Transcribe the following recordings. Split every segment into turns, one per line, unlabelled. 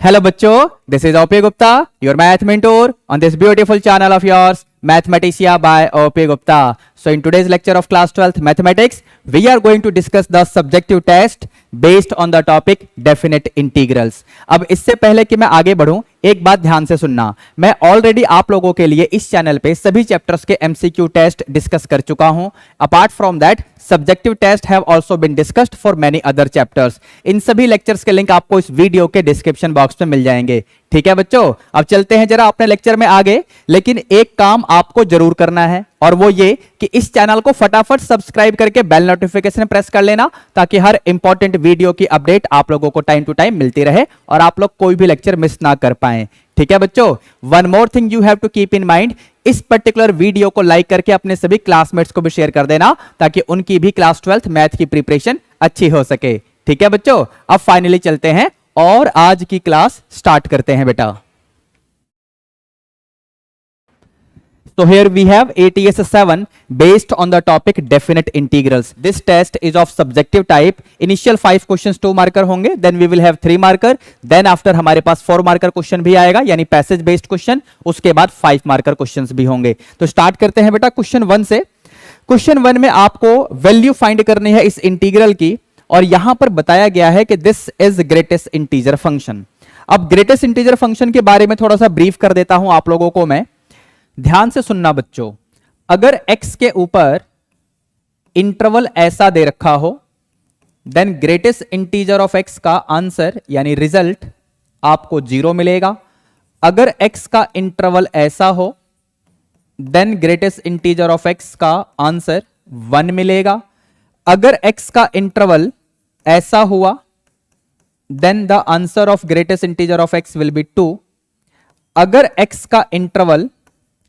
Hello बच्चों, this is OP Gupta, your math mentor on this beautiful channel of yours, Mathematica by OP Gupta. So in today's lecture of class 12th mathematics, we are going to discuss the subjective test based on the topic definite integrals. अब इससे पहले कि मैं आगे बढ़ूं, एक बात ध्यान से सुनना। मैं ऑलरेडी आप लोगों के लिए इस चैनल पे सभी चैप्टर्स के MCQ टेस्ट डिस्कस कर चुका हूं। Apart from that subjective test have also been discussed for many other chapters. इन सभी लेक्चर्स के लिंक आपको इस वीडियो के डिस्क्रिप्शन बॉक्स में मिल जाएंगे। ठीक है बच्चों, अब चलते हैं जरा अपने लेक्चर में आगे। लेकिन एक काम आपको जरूर करना है और वो ये कि इस चैनल को फटाफट सब्सक्राइब करके बेल नोटिफिकेशन प्रेस कर लेना, ताकि हर इंपॉर्टेंट वीडियो की अपडेट आप लोगों को टाइम टू टाइम मिलती रहे और आप लोग कोई भी लेक्चर मिस ना कर पाए। ठीक है बच्चों, one more thing you have to keep in mind, इस पर्टिकुलर वीडियो को लाइक करके अपने सभी क्लासमेट्स को भी शेयर कर देना, ताकि उनकी भी क्लास 12th मैथ की प्रिपरेशन अच्छी हो सके। ठीक है बच्चों, अब फाइनली चलते हैं और आज की क्लास स्टार्ट करते हैं बेटा। So here we have ATS 7 based on the topic definite integrals. This test is of subjective type. Initial 5 questions 2 marker होंगे, then we will have 3 marker, then after हमारे पास 4 marker question भी आएगा, यानी passage based question, उसके बाद 5 marker questions भी होंगे। तो स्टार्ट करते हैं बेटा क्वेश्चन 1 से। क्वेश्चन 1 में आपको वैल्यू फाइंड करनी है इस इंटीग्रल की, और यहां पर बताया गया है कि this is greatest integer function. अब ग्रेटेस्ट इंटीजर फंक्शन के बारे में थोड़ा सा ब्रीफ कर देता हूं आप लोगों को मैं, ध्यान से सुनना बच्चों। अगर x के ऊपर इंटरवल ऐसा दे रखा हो, then greatest integer of x का आंसर यानी रिजल्ट आपको 0 मिलेगा। अगर x का इंटरवल ऐसा हो, then greatest integer of x का आंसर 1 मिलेगा। अगर x का इंटरवल ऐसा हुआ, then the answer of greatest integer of x will be 2। अगर x का इंटरवल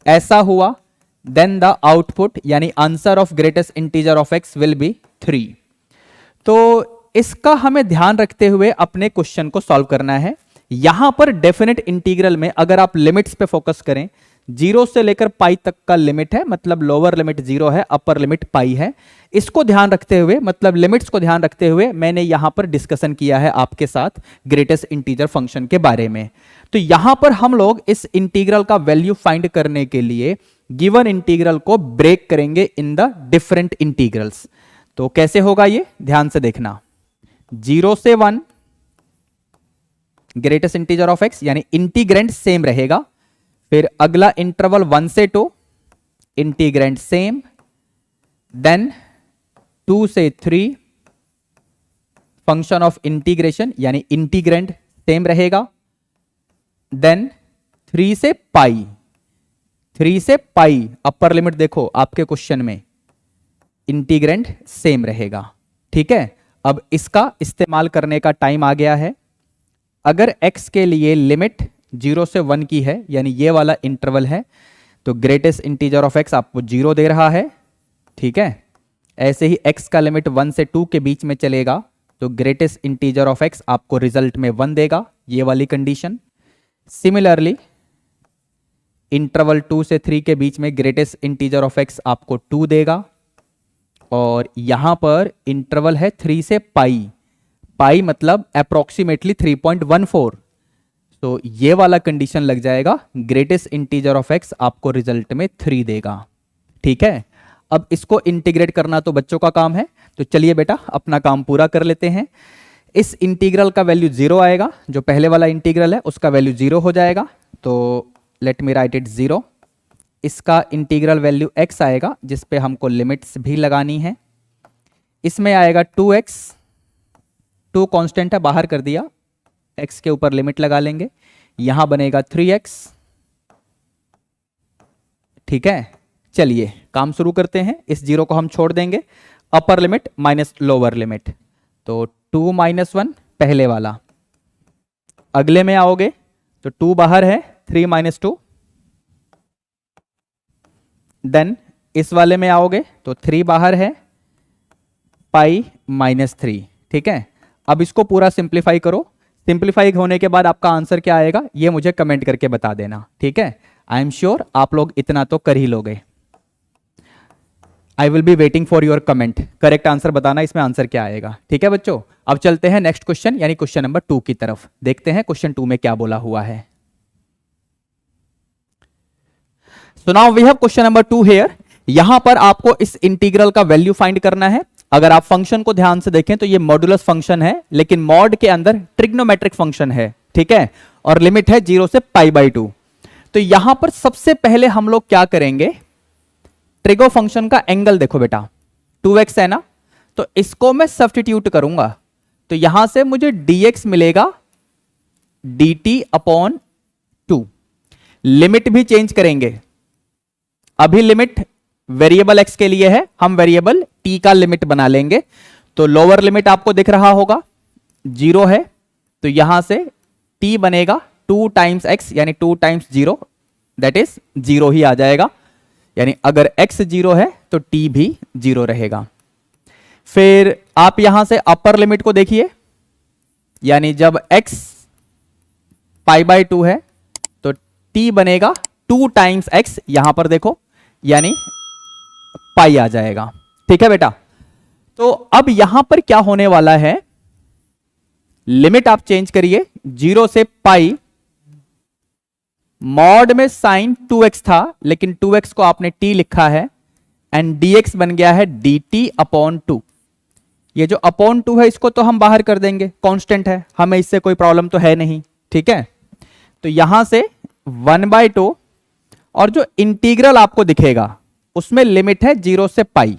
ऐसा हुआ, देन द आउटपुट यानी answer of greatest integer of x will be 3। तो इसका हमें ध्यान रखते हुए अपने क्वेश्चन को सॉल्व करना है। यहां पर डेफिनेट इंटीग्रल में अगर आप लिमिट्स पे फोकस करें, 0 से लेकर पाई तक का लिमिट है, मतलब लोअर लिमिट 0 है, अपर लिमिट पाई है। इसको ध्यान रखते हुए, मतलब लिमिट्स को ध्यान रखते हुए मैंने यहां पर डिस्कशन किया है आपके साथ ग्रेटेस्ट इंटीजर फंक्शन के बारे में। तो यहां पर हम लोग इस इंटीग्रल का वैल्यू फाइंड करने के लिए गिवन इंटीग्रल को ब्रेक करेंगे इन द डिफरेंट इंटीग्रल्स। तो कैसे होगा ये, ध्यान से देखना। 0 से 1 ग्रेटेस्ट इंटीजर ऑफ x यानी इंटीग्रेंड सेम रहेगा। फिर अगला इंटरवल 1 से 2 इंटीग्रेंड सेम, देन 2 से 3 फंक्शन ऑफ इंटीग्रेशन यानी इंटीग्रेंड सेम रहेगा। देन 3 से पाई, 3 से पाई अपर लिमिट देखो आपके क्वेश्चन में, इंटीग्रेंड सेम रहेगा। ठीक है, अब इसका इस्तेमाल करने का टाइम आ गया है। अगर x के लिए लिमिट 0 से 1 की है, यानी ये वाला इंटरवल है, तो ग्रेटेस्ट इंटीजर ऑफ x आपको 0 दे रहा है। ठीक है, ऐसे ही x का लिमिट 1 से 2 के बीच में चलेगा, तो ग्रेटेस्ट इंटीजर ऑफ x आपको रिजल्ट में 1 देगा, ये वाली कंडीशन। सिमिलरली इंटरवल 2 से 3 के बीच में ग्रेटेस्ट इंटीजर ऑफ x आपको 2 देगा, और यहां पर इंटरवल है 3 से पाई, पाई मतलब अप्रोक्सीमेटली 3.14, तो ये वाला कंडीशन लग जाएगा, ग्रेटेस्ट इंटीजर ऑफ x आपको रिजल्ट में 3 देगा। ठीक है, अब इसको इंटीग्रेट करना तो बच्चों का काम है, तो चलिए बेटा अपना काम पूरा कर लेते हैं। इस इंटीग्रल का वैल्यू 0 आएगा, जो पहले वाला इंटीग्रल है उसका वैल्यू 0 हो जाएगा, तो लेट मी राइट इट 0। इसका इंटीग्रल वैल्यू x आएगा, जिस पे हमको लिमिट्स भी लगानी है। इसमें आएगा 2x, 2 कांस्टेंट है, बाहर कर दिया, x के ऊपर लिमिट लगा लेंगे, यहां बनेगा 3x। ठीक है, चलिए काम शुरू करते हैं। इस 0 को हम छोड़ देंगे, अपर लिमिट माइनस लोअर लिमिट, तो 2 - 1 पहले वाला। अगले में आओगे तो 2 बाहर है, 3 - 2, देन इस वाले में आओगे तो 3 बाहर है, पाई -3। ठीक है, अब इसको पूरा सिंप्लीफाई करो। सिंप्लीफाई होने के बाद आपका आंसर क्या आएगा ये मुझे कमेंट करके बता देना। ठीक है, आई एम श्योर आप लोग इतना तो कर ही लोगे। I will be waiting for your comment. Correct answer बताना इसमें आंसर क्या आएगा। ठीक है बच्चों, अब चलते हैं नेक्स्ट क्वेश्चन यानी क्वेश्चन नंबर 2 की तरफ। देखते हैं क्वेश्चन 2 में क्या बोला हुआ है। So now we have question number 2 here. यहां पर आपको इस इंटीग्रल का वैल्यू फाइंड करना है। अगर आप फंक्शन को ध्यान से देखें तो ये मॉडुलस फंक्शन है, लेकिन मॉड के अंदर ट्रिग्नोमेट्रिक फंक्शन है। ठीक है, और लिमिट है 0 से π/2। तो यहां पर सबसे पहले हम लोग क्या करेंगे, ट्रिगो फंक्शन का एंगल देखो बेटा, 2x है ना, तो इसको मैं सब्स्टिट्यूट करूंगा। तो यहां से मुझे dx मिलेगा dt/2। लिमिट भी चेंज करेंगे। अभी लिमिट वेरिएबल x के लिए है, हम वेरिएबल t का लिमिट बना लेंगे। तो लोअर लिमिट आपको दिख रहा होगा 0 है, तो यहां से t बनेगा 2 टाइम्स x यानी 2 टाइम्स 0, दैट इज 0 ही आ जाएगा। यानी अगर x 0 है तो t भी 0 रहेगा। फिर आप यहां से अपर लिमिट को देखिए, यानी जब x π/2 है तो t बनेगा 2 टाइम्स x, यहां पर देखो, यानी पाई आ जाएगा। ठीक है बेटा, तो अब यहां पर क्या होने वाला है, लिमिट आप चेंज करिए 0 से पाई। मॉड में साइन 2x था, लेकिन 2x को आपने t लिखा है, एंड dx बन गया है dt/2। ये जो अपॉन 2 है इसको तो हम बाहर कर देंगे, कांस्टेंट है, हमें इससे कोई प्रॉब्लम तो है नहीं। ठीक है, तो यहां से 1/2, और जो इंटीग्रल आपको दिखेगा उसमें लिमिट है 0 से पाई।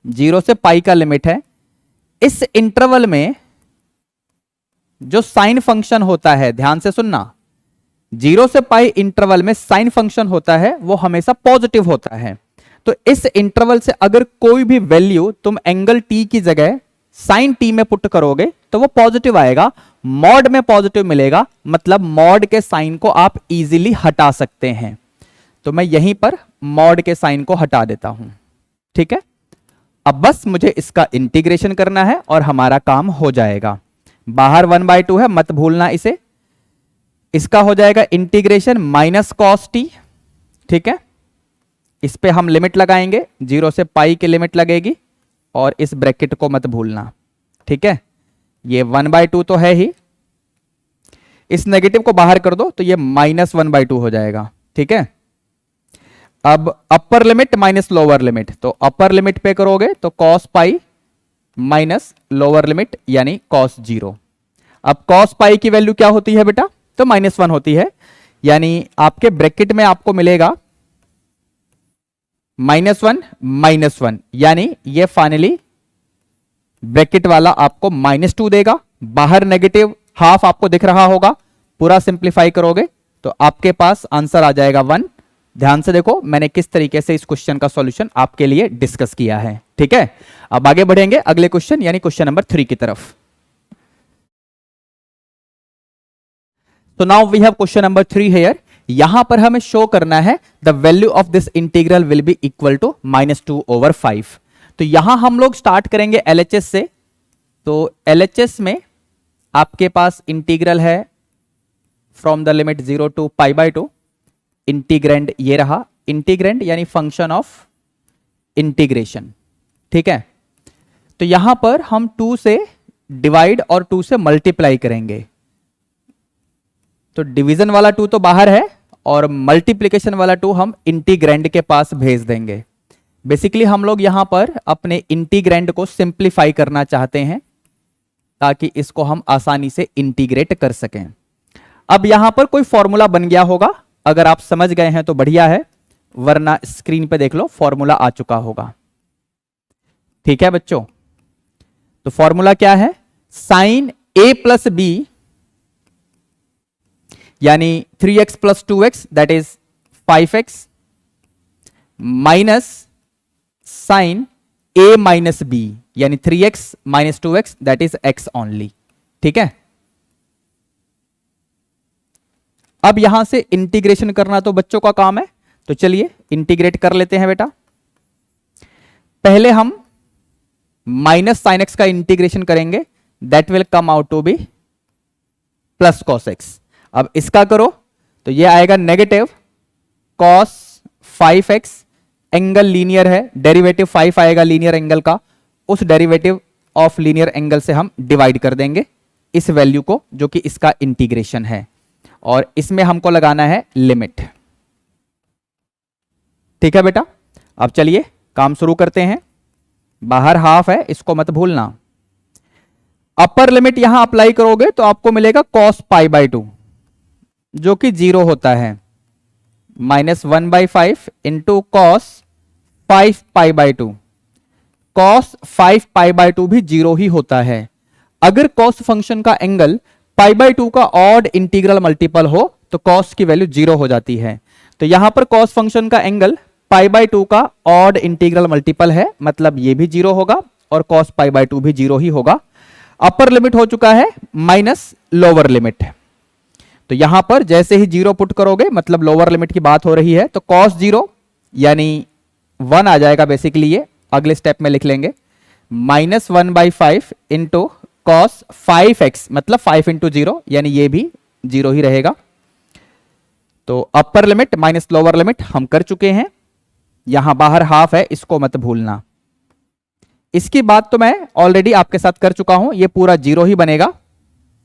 0 से पाई का लिमिट है। इस इंटरवल में जो साइन फंक्शन होता है, ध्यान से सुनना, 0 से पाई इंटरवल में साइन फंक्शन होता है वो हमेशा पॉजिटिव होता है। तो इस इंटरवल से अगर कोई भी वैल्यू तुम एंगल t की जगह साइन t में पुट करोगे तो वो पॉजिटिव आएगा। मॉड में पॉजिटिव मिलेगा, मतलब मॉड के साइन को आप इजीली हटा सकते हैं। तो मैं यहीं पर मॉड के साइन को हटा देता हूं। ठीक है, अब बस मुझे इसका इंटीग्रेशन करना है और हमारा काम हो जाएगा। बाहर 1/2 है, मत भूलना इसे। इसका हो जाएगा इंटीग्रेशन माइनस कॉस टी। ठीक है, इस पे हम लिमिट लगाएंगे, 0 से पाई की लिमिट लगेगी, और इस ब्रैकेट को मत भूलना। ठीक है, ये 1/2 तो है ही, इस नेगेटिव को बाहर कर दो तो ये -1/2 हो जाएगा। ठीक है, अब अपर लिमिट माइनस लोअर लिमिट, तो अपर लिमिट पे करोगे तो cos pi minus lower limit यानी कॉस 0। अब कॉस पाई की वैल्यू क्या होती है बेटा, तो -1 होती है, यानी आपके ब्रैकेट में आपको मिलेगा -1, यानी ये फाइनली ब्रैकेट वाला आपको -2 देगा। बाहर नेगेटिव हाफ आपको दिख रहा होगा, पूरा सिंप्लीफाई करोगे तो आपके पास आंसर आ जाएगा 1। ध्यान से देखो मैंने किस तरीके से इस क्वेश्चन का सॉल्यूशन आपके लिए डिस्कस किया है। ठीक है, अब आगे बढ़ेंगे अगले क्वेश्चन यानी क्वेश्चन नंबर 3 की तरफ। तो now we have question number 3 here. यहां पर हमें शो करना है the value of this integral will be equal to -2/5। तो यहां हम लोग स्टार्ट करेंगे LHS से। तो LHS में आपके पास इंटीग्रल है from the limit 0 to π/2। Integrand ये रहा, इंटीग्रेंड यानी फंक्शन ऑफ इंटीग्रेशन। ठीक है, तो यहां पर हम 2 से डिवाइड और 2 से मल्टीप्लाई करेंगे। तो डिवीजन वाला 2 तो बाहर है और मल्टीप्लीकेशन वाला 2 हम इंटीग्रेंड के पास भेज देंगे। बेसिकली हम लोग यहां पर अपने इंटीग्रेंड को सिंप्लीफाई करना चाहते हैं ताकि इसको हम आसानी से इंटीग्रेट कर सकें। अब यहां पर कोई फॉर्मूला बन गया होगा, अगर आप समझ गए हैं तो बढ़िया है, वरना स्क्रीन पे देख लो फॉर्मूला आ चुका होगा। ठीक है बच्चों, तो फॉर्मूला क्या है, साइन a प्लस बी यानी 3x plus 2x that is 5x minus sine a minus b यानी 3x minus 2x that is x only. ठीक है, अब यहां से इंटीग्रेशन करना तो बच्चों का काम है, तो चलिए इंटीग्रेट कर लेते हैं बेटा। पहले हम माइनस साइन एक्स का इंटीग्रेशन करेंगे, that will come out to be plus cos x. अब इसका करो तो ये आएगा negative cos 5x angle linear है, डेरिवेटिव 5 आएगा लीनियर एंगल का, उस डेरिवेटिव ऑफ लीनियर एंगल से हम डिवाइड कर देंगे इस वैल्यू को जो कि इसका इंटीग्रेशन है, और इसमें हमको लगाना है लिमिट। ठीक है बेटा, अब चलिए काम शुरू करते हैं। बाहर हाफ है, इसको मत भूलना। अपर लिमिट यहां अप्लाई करोगे तो आपको मिलेगा cos π/2 जो कि 0 होता है, -1/5 इंटू cos 5 π/2। cos 5 π/2 भी 0 ही होता है। अगर cos फंक्शन का एंगल π/2 का ऑड इंटीग्रल मल्टीपल हो तो cos की वैल्यू 0 हो जाती है। तो यहां पर cos फंक्शन का एंगल π/2 का ऑड इंटीग्रल मल्टीपल है, मतलब ये भी 0 होगा और cos π/2 भी 0 ही होगा। अपर लिमिट हो चुका है माइनस लोअर लिमिट, तो यहां पर जैसे ही 0 पुट करोगे मतलब लोअर लिमिट की बात हो रही है, तो cos 0 यानी 1 आ जाएगा बेसिकली, ये अगले स्टेप में लिख लेंगे, -1/5 इंटू cos 5x मतलब 5 इंटू 0 यानी ये भी 0 ही रहेगा। तो अपर लिमिट माइनस लोअर लिमिट हम कर चुके हैं। यहां बाहर हाफ है, इसको मत भूलना। इसकी बात तो मैं ऑलरेडी आपके साथ कर चुका हूं, ये पूरा 0 ही बनेगा,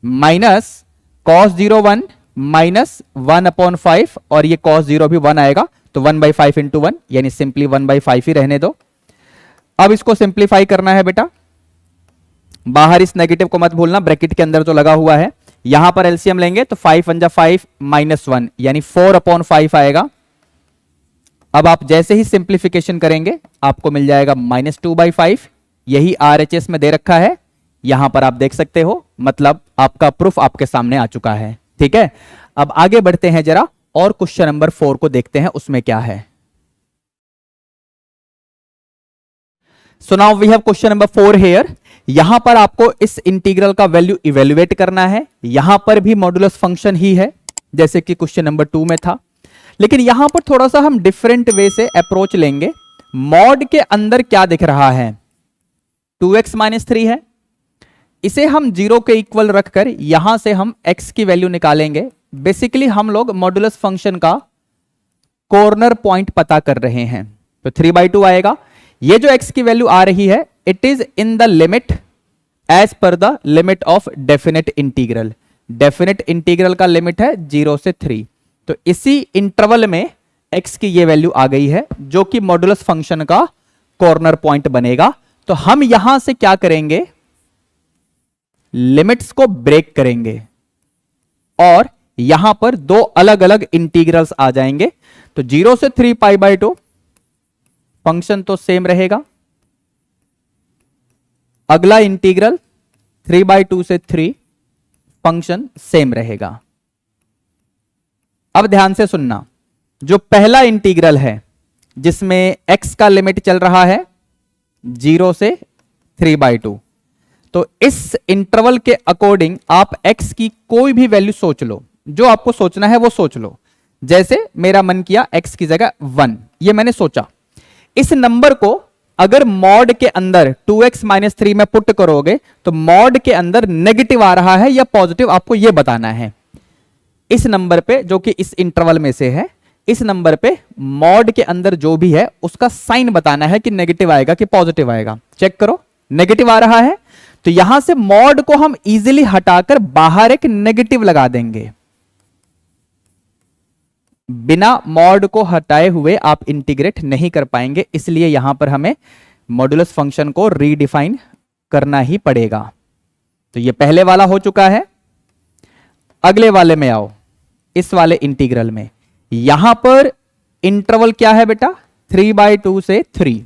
माइनस cos 0 1 माइनस 1/5 और ये cos 0 भी 1 आएगा, तो 1/5 इंटू 1 यानी सिंपली 1/5 ही रहने दो। अब इसको सिंप्लीफाई करना है बेटा, बाहर इस नेगेटिव को मत भूलना, ब्रैकेट के अंदर जो लगा हुआ है। यहां पर एलसीएम लेंगे तो 5 × 5 -1 यानी 4/5 आएगा। अब आप जैसे ही सिंप्लीफिकेशन करेंगे आपको मिल जाएगा -2/5, यही RHS में दे रखा है, यहां पर आप देख सकते हो, मतलब आपका प्रूफ आपके सामने आ चुका है। ठीक है, अब आगे बढ़ते हैं जरा और क्वेश्चन नंबर 4 को देखते हैं उसमें क्या है। So now we have question number 4 here. यहां पर आपको इस इंटीग्रल का वैल्यू इवेल्युएट करना है। यहां पर भी मॉडुलस फंक्शन ही है जैसे कि क्वेश्चन नंबर 2 में था, लेकिन यहां पर थोड़ा सा हम डिफरेंट वे से अप्रोच लेंगे। मॉड के अंदर क्या दिख रहा है, 2x - 3 है, इसे हम 0 के इक्वल रखकर यहां से हम x की वैल्यू निकालेंगे। बेसिकली हम लोग मॉडुलस फंक्शन का कॉर्नर पॉइंट पता कर रहे हैं, तो 3/2 आएगा। ये जो x की वैल्यू आ रही है it is in the limit as per the limit of definite integral. Definite integral का लिमिट है 0 से 3, तो इसी इंटरवल में x की ये वैल्यू आ गई है जो कि मॉडुलस फंक्शन का कॉर्नर पॉइंट बनेगा। तो हम यहां से क्या करेंगे, लिमिट्स को ब्रेक करेंगे और यहां पर दो अलग अलग इंटीग्रल्स आ जाएंगे। तो 0 से 3 π/2 फंक्शन तो सेम रहेगा, अगला इंटीग्रल 3/2 से 3 फंक्शन सेम रहेगा। अब ध्यान से सुनना, जो पहला इंटीग्रल है जिसमें x का लिमिट चल रहा है 0 से 3/2, तो इस इंटरवल के अकॉर्डिंग आप x की कोई भी वैल्यू सोच लो, जो आपको सोचना है वो सोच लो। जैसे मेरा मन किया x की जगह 1, ये मैंने सोचा। इस नंबर को अगर मॉड के अंदर 2x - 3 में पुट करोगे तो मॉड के अंदर नेगेटिव आ रहा है या पॉजिटिव, आपको यह बताना है। इस नंबर पे जो कि इस इंटरवल में से है, इस नंबर पे मॉड के अंदर जो भी है उसका साइन बताना है कि नेगेटिव आएगा कि पॉजिटिव आएगा। चेक करो, नेगेटिव आ रहा है तो यहां से मॉड को हम इजीली हटाकर बाहर एक नेगेटिव लगा देंगे। बिना मॉड को हटाए हुए आप इंटीग्रेट नहीं कर पाएंगे, इसलिए यहां पर हमें मॉडुलस फंक्शन को रीडिफाइन करना ही पड़ेगा। तो ये पहले वाला हो चुका है। अगले वाले में आओ, इस वाले इंटीग्रल में यहां पर इंटरवल क्या है बेटा, 3/2 से 3।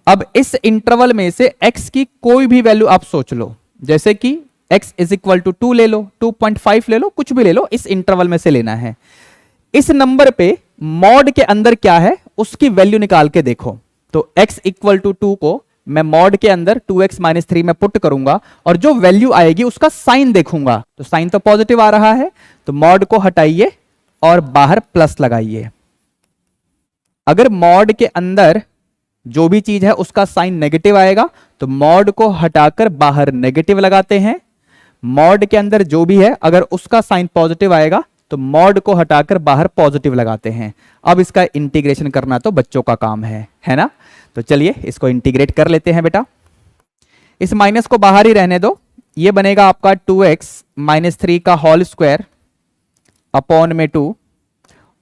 अब इस इंटरवल में से x की कोई भी वैल्यू आप सोच लो, जैसे कि x = 2 ले लो, 2.5 ले लो, कुछ भी ले लो, इस इंटरवल में से लेना है। इस नंबर पे मॉड के अंदर क्या है उसकी वैल्यू निकाल के देखो। तो x = 2 को मैं मॉड के अंदर 2x - 3 में पुट करूंगा और जो वैल्यू आएगी उसका साइन देखूंगा, तो साइन तो पॉजिटिव आ रहा है, तो मॉड को हटाइए और बाहर प्लस लगाइए। अगर मॉड के अंदर जो भी चीज है उसका साइन नेगेटिव आएगा तो मॉड को हटाकर बाहर नेगेटिव लगाते हैं। मॉड के अंदर जो भी है अगर उसका साइन पॉजिटिव आएगा तो मॉड को हटाकर बाहर पॉजिटिव लगाते हैं। अब इसका इंटीग्रेशन करना तो बच्चों का काम है ना। तो चलिए इसको इंटीग्रेट कर लेते हैं बेटा। इस माइनस को बाहर ही रहने दो, ये बनेगा आपका 2x माइनस 3 का होल स्क्वायर अपॉन में 2,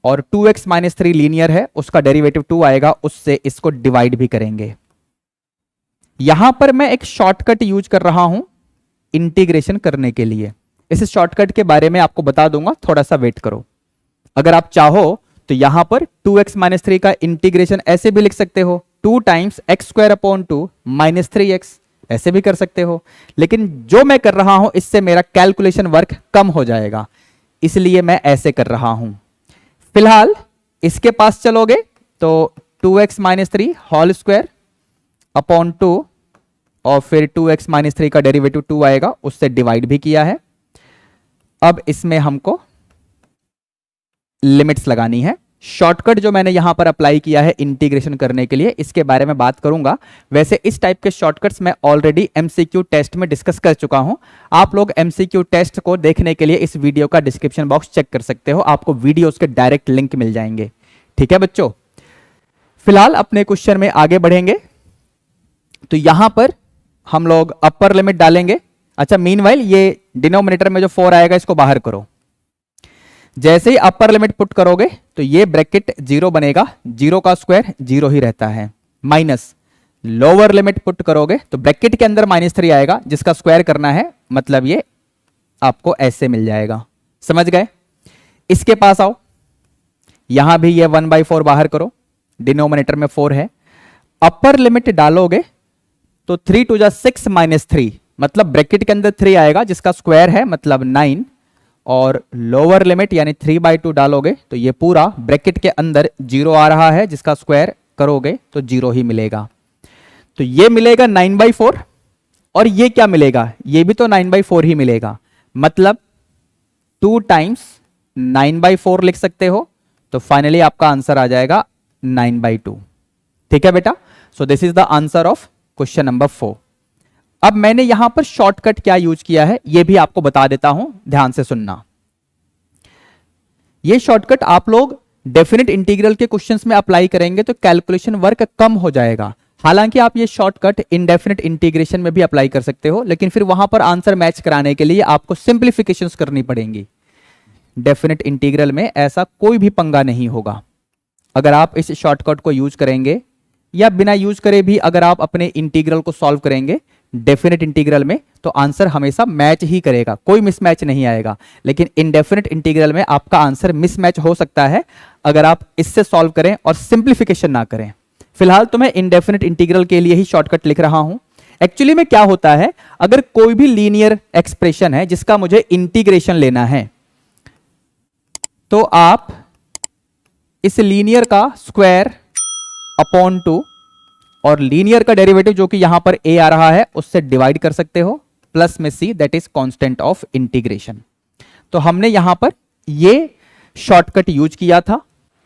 और 2x माइनस 3 लीनियर है, उसका डेरिवेटिव 2 आएगा, उससे इसको डिवाइड भी करेंगे। यहां पर मैं एक शॉर्टकट यूज कर रहा हूं इंटीग्रेशन करने के लिए। इस शॉर्टकट के बारे में आपको बता दूंगा, थोड़ा सा वेट करो। अगर आप चाहो तो यहां पर 2x माइनस 3 का इंटीग्रेशन ऐसे भी लिख सकते हो, 2 times x square upon 2 minus 3x, ऐसे भी कर सकते हो। लेकिन जो मैं कर रहा हूं इससे मेरा कैलकुलेशन वर्क कम हो जाएगा, इसलिए मैं ऐसे कर रहा हूं। फिलहाल इसके पास चलोगे तो 2x minus 3 whole square upon 2, और फिर 2x माइनस 3 का डेरिवेटिव 2 आएगा, उससे डिवाइड भी किया है। अब इसमें हमको लिमिट्स लगानी है। शॉर्टकट जो मैंने यहां पर अप्लाई किया है इंटीग्रेशन करने के लिए, इसके बारे में बात करूंगा। वैसे इस टाइप के शॉर्टकट्स मैं ऑलरेडी एमसीक्यू टेस्ट में डिस्कस कर चुका हूं। आप लोग एमसीक्यू टेस्ट को देखने के लिए इस वीडियो का डिस्क्रिप्शन बॉक्स चेक कर सकते हो, आपको वीडियोस के डायरेक्ट लिंक मिल जाएंगे। ठीक है बच्चों, फिलहाल अपने क्वेश्चन में आगे बढ़ेंगे। तो यहां पर हम लोग अपर लिमिट डालेंगे। अच्छा, मीनवाइल ये डिनोमिनेटर में जो 4 आएगा इसको बाहर करो। जैसे ही अपर लिमिट पुट करोगे तो ये ब्रैकेट 0 बनेगा, 0 का स्क्वायर 0 ही रहता है, माइनस लोअर लिमिट पुट करोगे तो ब्रैकेट के अंदर -3 आएगा, जिसका स्क्वायर करना है, मतलब ये आपको ऐसे मिल जाएगा। समझ गए? इसके पास आओ, यहां भी ये 1/4 बाहर करो, डिनोमिनेटर में 4 है। अपर लिमिट डालोगे तो 3 टू जा 6 माइनस 3, मतलब ब्रैकेट के अंदर 3 आएगा जिसका स्क्वायर है, मतलब 9, और लोअर लिमिट यानी 3/2 डालोगे तो ये पूरा ब्रैकेट के अंदर 0 आ रहा है, जिसका स्क्वायर करोगे तो 0 ही मिलेगा। तो ये मिलेगा 9/4, और ये क्या मिलेगा, ये भी तो 9/4 ही मिलेगा, मतलब 2 टाइम्स 9/4 लिख सकते हो। तो फाइनली आपका आंसर आ जाएगा 9/2। ठीक है बेटा, सो this is the answer of question number 4। अब मैंने यहां पर शॉर्टकट क्या यूज किया है यह भी आपको बता देता हूं, ध्यान से सुनना। यह शॉर्टकट आप लोग डेफिनेट इंटीग्रल के क्वेश्चंस में अप्लाई करेंगे तो कैलकुलेशन वर्क कम हो जाएगा। हालांकि आप ये शॉर्टकट इनडेफिनेट इंटीग्रेशन में भी अप्लाई कर सकते हो, लेकिन फिर वहां पर आंसर मैच कराने के लिए आपको सिंप्लीफिकेशंस करनी पड़ेंगी। डेफिनेट इंटीग्रल में ऐसा कोई भी पंगा नहीं होगा। अगर आप इस शॉर्टकट को यूज करेंगे या बिना यूज करे भी अगर आप अपने इंटीग्रल को सॉल्व करेंगे डेफिनेट इंटीग्रल में, तो आंसर हमेशा मैच ही करेगा, कोई मिसमैच नहीं आएगा। लेकिन इनडेफिनेट इंटीग्रल में आपका आंसर मिसमैच हो सकता है अगर आप इससे सॉल्व करें और सिंप्लीफिकेशन ना करें। फिलहाल तो मैं इनडेफिनेट इंटीग्रल के लिए ही शॉर्टकट लिख रहा हूं। एक्चुअली में क्या होता है, अगर कोई भी लीनियर एक्सप्रेशन है जिसका मुझे इंटीग्रेशन लेना है, तो आप इस लीनियर का स्क्वायर अपॉन 2 और लीनियर का डेरिवेटिव जो कि यहां पर a आ रहा है उससे डिवाइड कर सकते हो, प्लस में c that is constant of integration. तो हमने यहां पर ये शॉर्टकट यूज किया था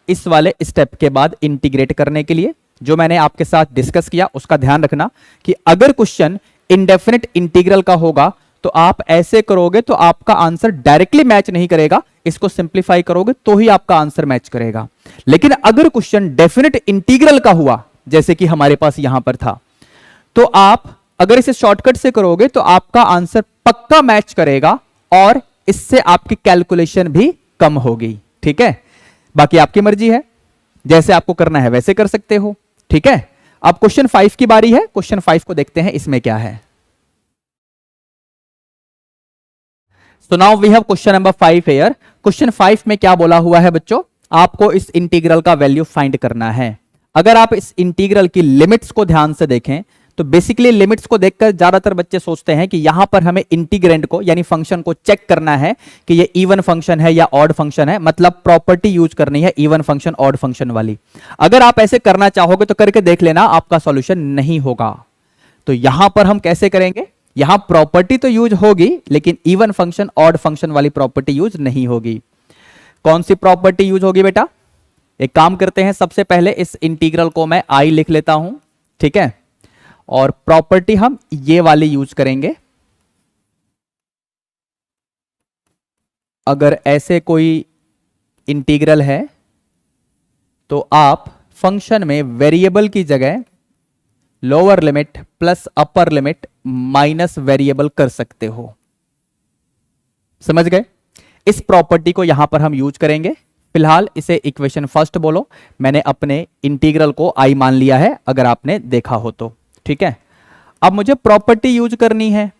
इस वाले स्टेप के बाद इंटीग्रेट करने के लिए। जो मैंने आपके साथ डिस्कस किया उसका ध्यान रखना कि अगर क्वेश्चन इनडेफिनेट इंटीग्रल का होगा तो आप ऐसे करोगे तो आपका आंसर डायरेक्टली मैच नहीं करेगा, इसको सिंप्लीफाई करोगे तो ही आपका आंसर मैच करेगा। लेकिन अगर क्वेश्चन डेफिनेट इंटीग्रल का हुआ जैसे कि हमारे पास यहां पर था, तो आप अगर इसे शॉर्टकट से करोगे तो आपका आंसर पक्का मैच करेगा और इससे आपकी कैलकुलेशन भी कम होगी। ठीक है, बाकी आपकी मर्जी है, जैसे आपको करना है वैसे कर सकते हो। ठीक है, अब क्वेश्चन 5 की बारी है। क्वेश्चन 5 को देखते हैं इसमें क्या है। So now we have question number 5 here. Question 5 में क्या बोला हुआ है बच्चों, आपको इस इंटीग्रल का वैल्यू फाइंड करना है। अगर आप इस इंटीग्रल की लिमिट्स को ध्यान से देखें तो बेसिकली लिमिट्स को देखकर ज्यादातर बच्चे सोचते हैं कि यहां पर हमें इंटीग्रेंड को यानी फंक्शन को चेक करना है कि ये इवन फंक्शन है या ऑड फंक्शन है, मतलब प्रॉपर्टी यूज करनी है इवन फंक्शन ऑड फंक्शन वाली। अगर आप ऐसे करना चाहोगे तो करके देख लेना, आपका सॉल्यूशन नहीं होगा। तो यहां पर हम कैसे करेंगे, यहां प्रॉपर्टी तो यूज होगी लेकिन इवन फंक्शन ऑड फंक्शन वाली प्रॉपर्टी यूज नहीं होगी। कौन सी प्रॉपर्टी यूज होगी बेटा, एक काम करते हैं, सबसे पहले इस इंटीग्रल को मैं आई लिख लेता हूं, ठीक है, और प्रॉपर्टी हम ये वाली यूज करेंगे। अगर ऐसे कोई इंटीग्रल है तो आप फंक्शन में वेरिएबल की जगह लोअर लिमिट प्लस अपर लिमिट माइनस वेरिएबल कर सकते हो। समझ गए? इस प्रॉपर्टी को यहां पर हम यूज करेंगे। फिलहाल इसे इक्वेशन फर्स्ट बोलो। मैंने अपने इंटीग्रल को आई मान लिया है, अगर आपने देखा हो तो। ठीक है, अब मुझे प्रॉपर्टी यूज करनी है।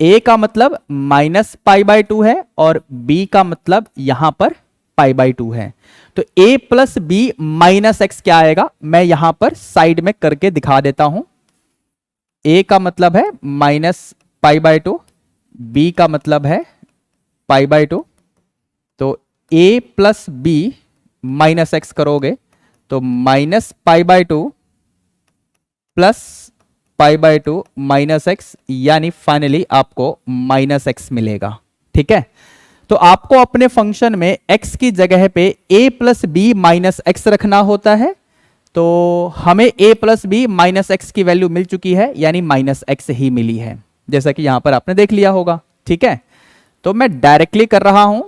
a का मतलब माइनस पाई बाय 2 है और b का मतलब यहां पर पाई बाय 2 है। तो a plus b minus x क्या आएगा, मैं यहां पर साइड में करके दिखा देता हूं। a का मतलब है माइनस पाई बाय 2, b का मतलब है पाई बाय 2। तो a plus b minus x करोगे तो minus pi by 2 plus pi by 2 minus x, यानी फाइनली आपको माइनस एक्स मिलेगा। ठीक है, तो आपको अपने फंक्शन में x की जगह पे a plus b minus x रखना होता है। तो हमें a plus b minus x की वैल्यू मिल चुकी है, यानी माइनस एक्स ही मिली है, जैसा कि यहां पर आपने देख लिया होगा। ठीक है, तो मैं डायरेक्टली कर रहा हूं।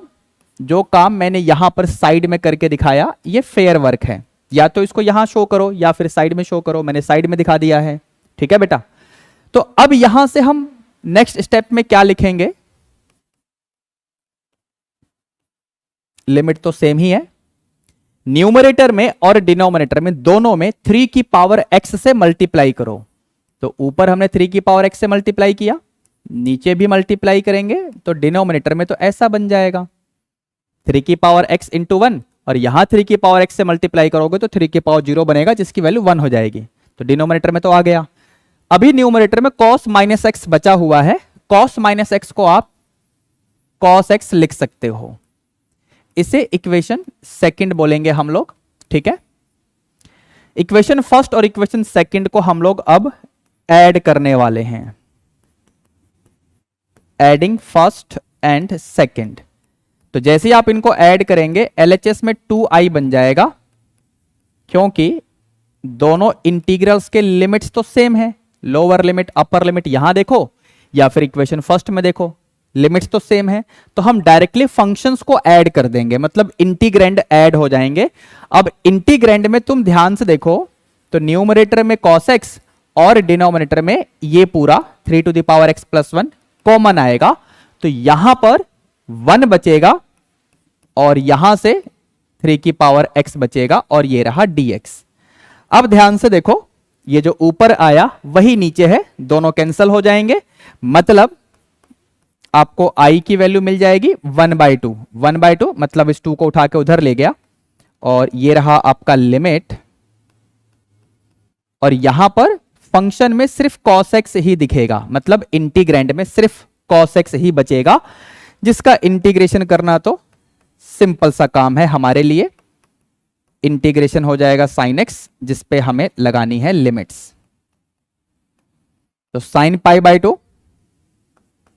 जो काम मैंने यहां पर साइड में करके दिखाया ये फेयर वर्क है, या तो इसको यहां शो करो या फिर साइड में शो करो। मैंने साइड में दिखा दिया है। ठीक है बेटा, तो अब यहां से हम नेक्स्ट स्टेप में क्या लिखेंगे, लिमिट तो सेम ही है। न्यूमरेटर में और डिनोमिनेटर में दोनों में 3 की पावर x से मल्टीप्लाई करो। तो ऊपर हमने 3 की पावर x से मल्टीप्लाई किया, नीचे भी मल्टीप्लाई करेंगे तो डिनोमिनेटर में तो ऐसा बन जाएगा 3 की पावर x इंटू 1, और यहां 3 की पावर x से मल्टीप्लाई करोगे तो 3 की पावर 0 बनेगा, जिसकी वैल्यू 1 हो जाएगी। तो डिनोमिनेटर में तो आ गया। अभी न्यूमरेटर में cos माइनस एक्स बचा हुआ है। cos माइनस एक्स को आप cos x लिख सकते हो। इसे इक्वेशन सेकंड बोलेंगे हम लोग। ठीक है, इक्वेशन फर्स्ट और इक्वेशन सेकंड को हम लोग अब ऐड करने वाले हैं। Adding first and second. तो जैसे ही आप इनको ऐड करेंगे LHS में 2i बन जाएगा, क्योंकि दोनों इंटीग्रल्स के लिमिट्स तो सेम है। लोअर लिमिट अपर लिमिट यहां देखो या फिर इक्वेशन फर्स्ट में देखो, लिमिट्स तो सेम है। तो हम डायरेक्टली फंक्शंस को ऐड कर देंगे, मतलब इंटीग्रैंड ऐड हो जाएंगे। अब इंटीग्रैंड में तुम ध्यान से देखो तो न्यूमरेटर में cos x और डिनोमिनेटर में ये पूरा 3 to the power x plus 1 common आएगा। तो यहां पर 1 बचेगा और यहां से 3 की पावर x बचेगा और ये रहा dx। अब ध्यान से देखो, ये जो ऊपर आया वही नीचे है, दोनों कैंसिल हो जाएंगे। मतलब आपको i की वैल्यू मिल जाएगी 1/2। 1/2 मतलब इस 2 को उठा के उधर ले गया और ये रहा आपका लिमिट, और यहां पर फंक्शन में सिर्फ cos x ही दिखेगा, मतलब इंटीग्रैंड में सिर्फ cos x ही बचेगा, जिसका इंटीग्रेशन करना तो सिंपल सा काम है हमारे लिए। इंटीग्रेशन हो जाएगा sin x, जिसपे हमें लगानी है लिमिट्स। तो sin π/2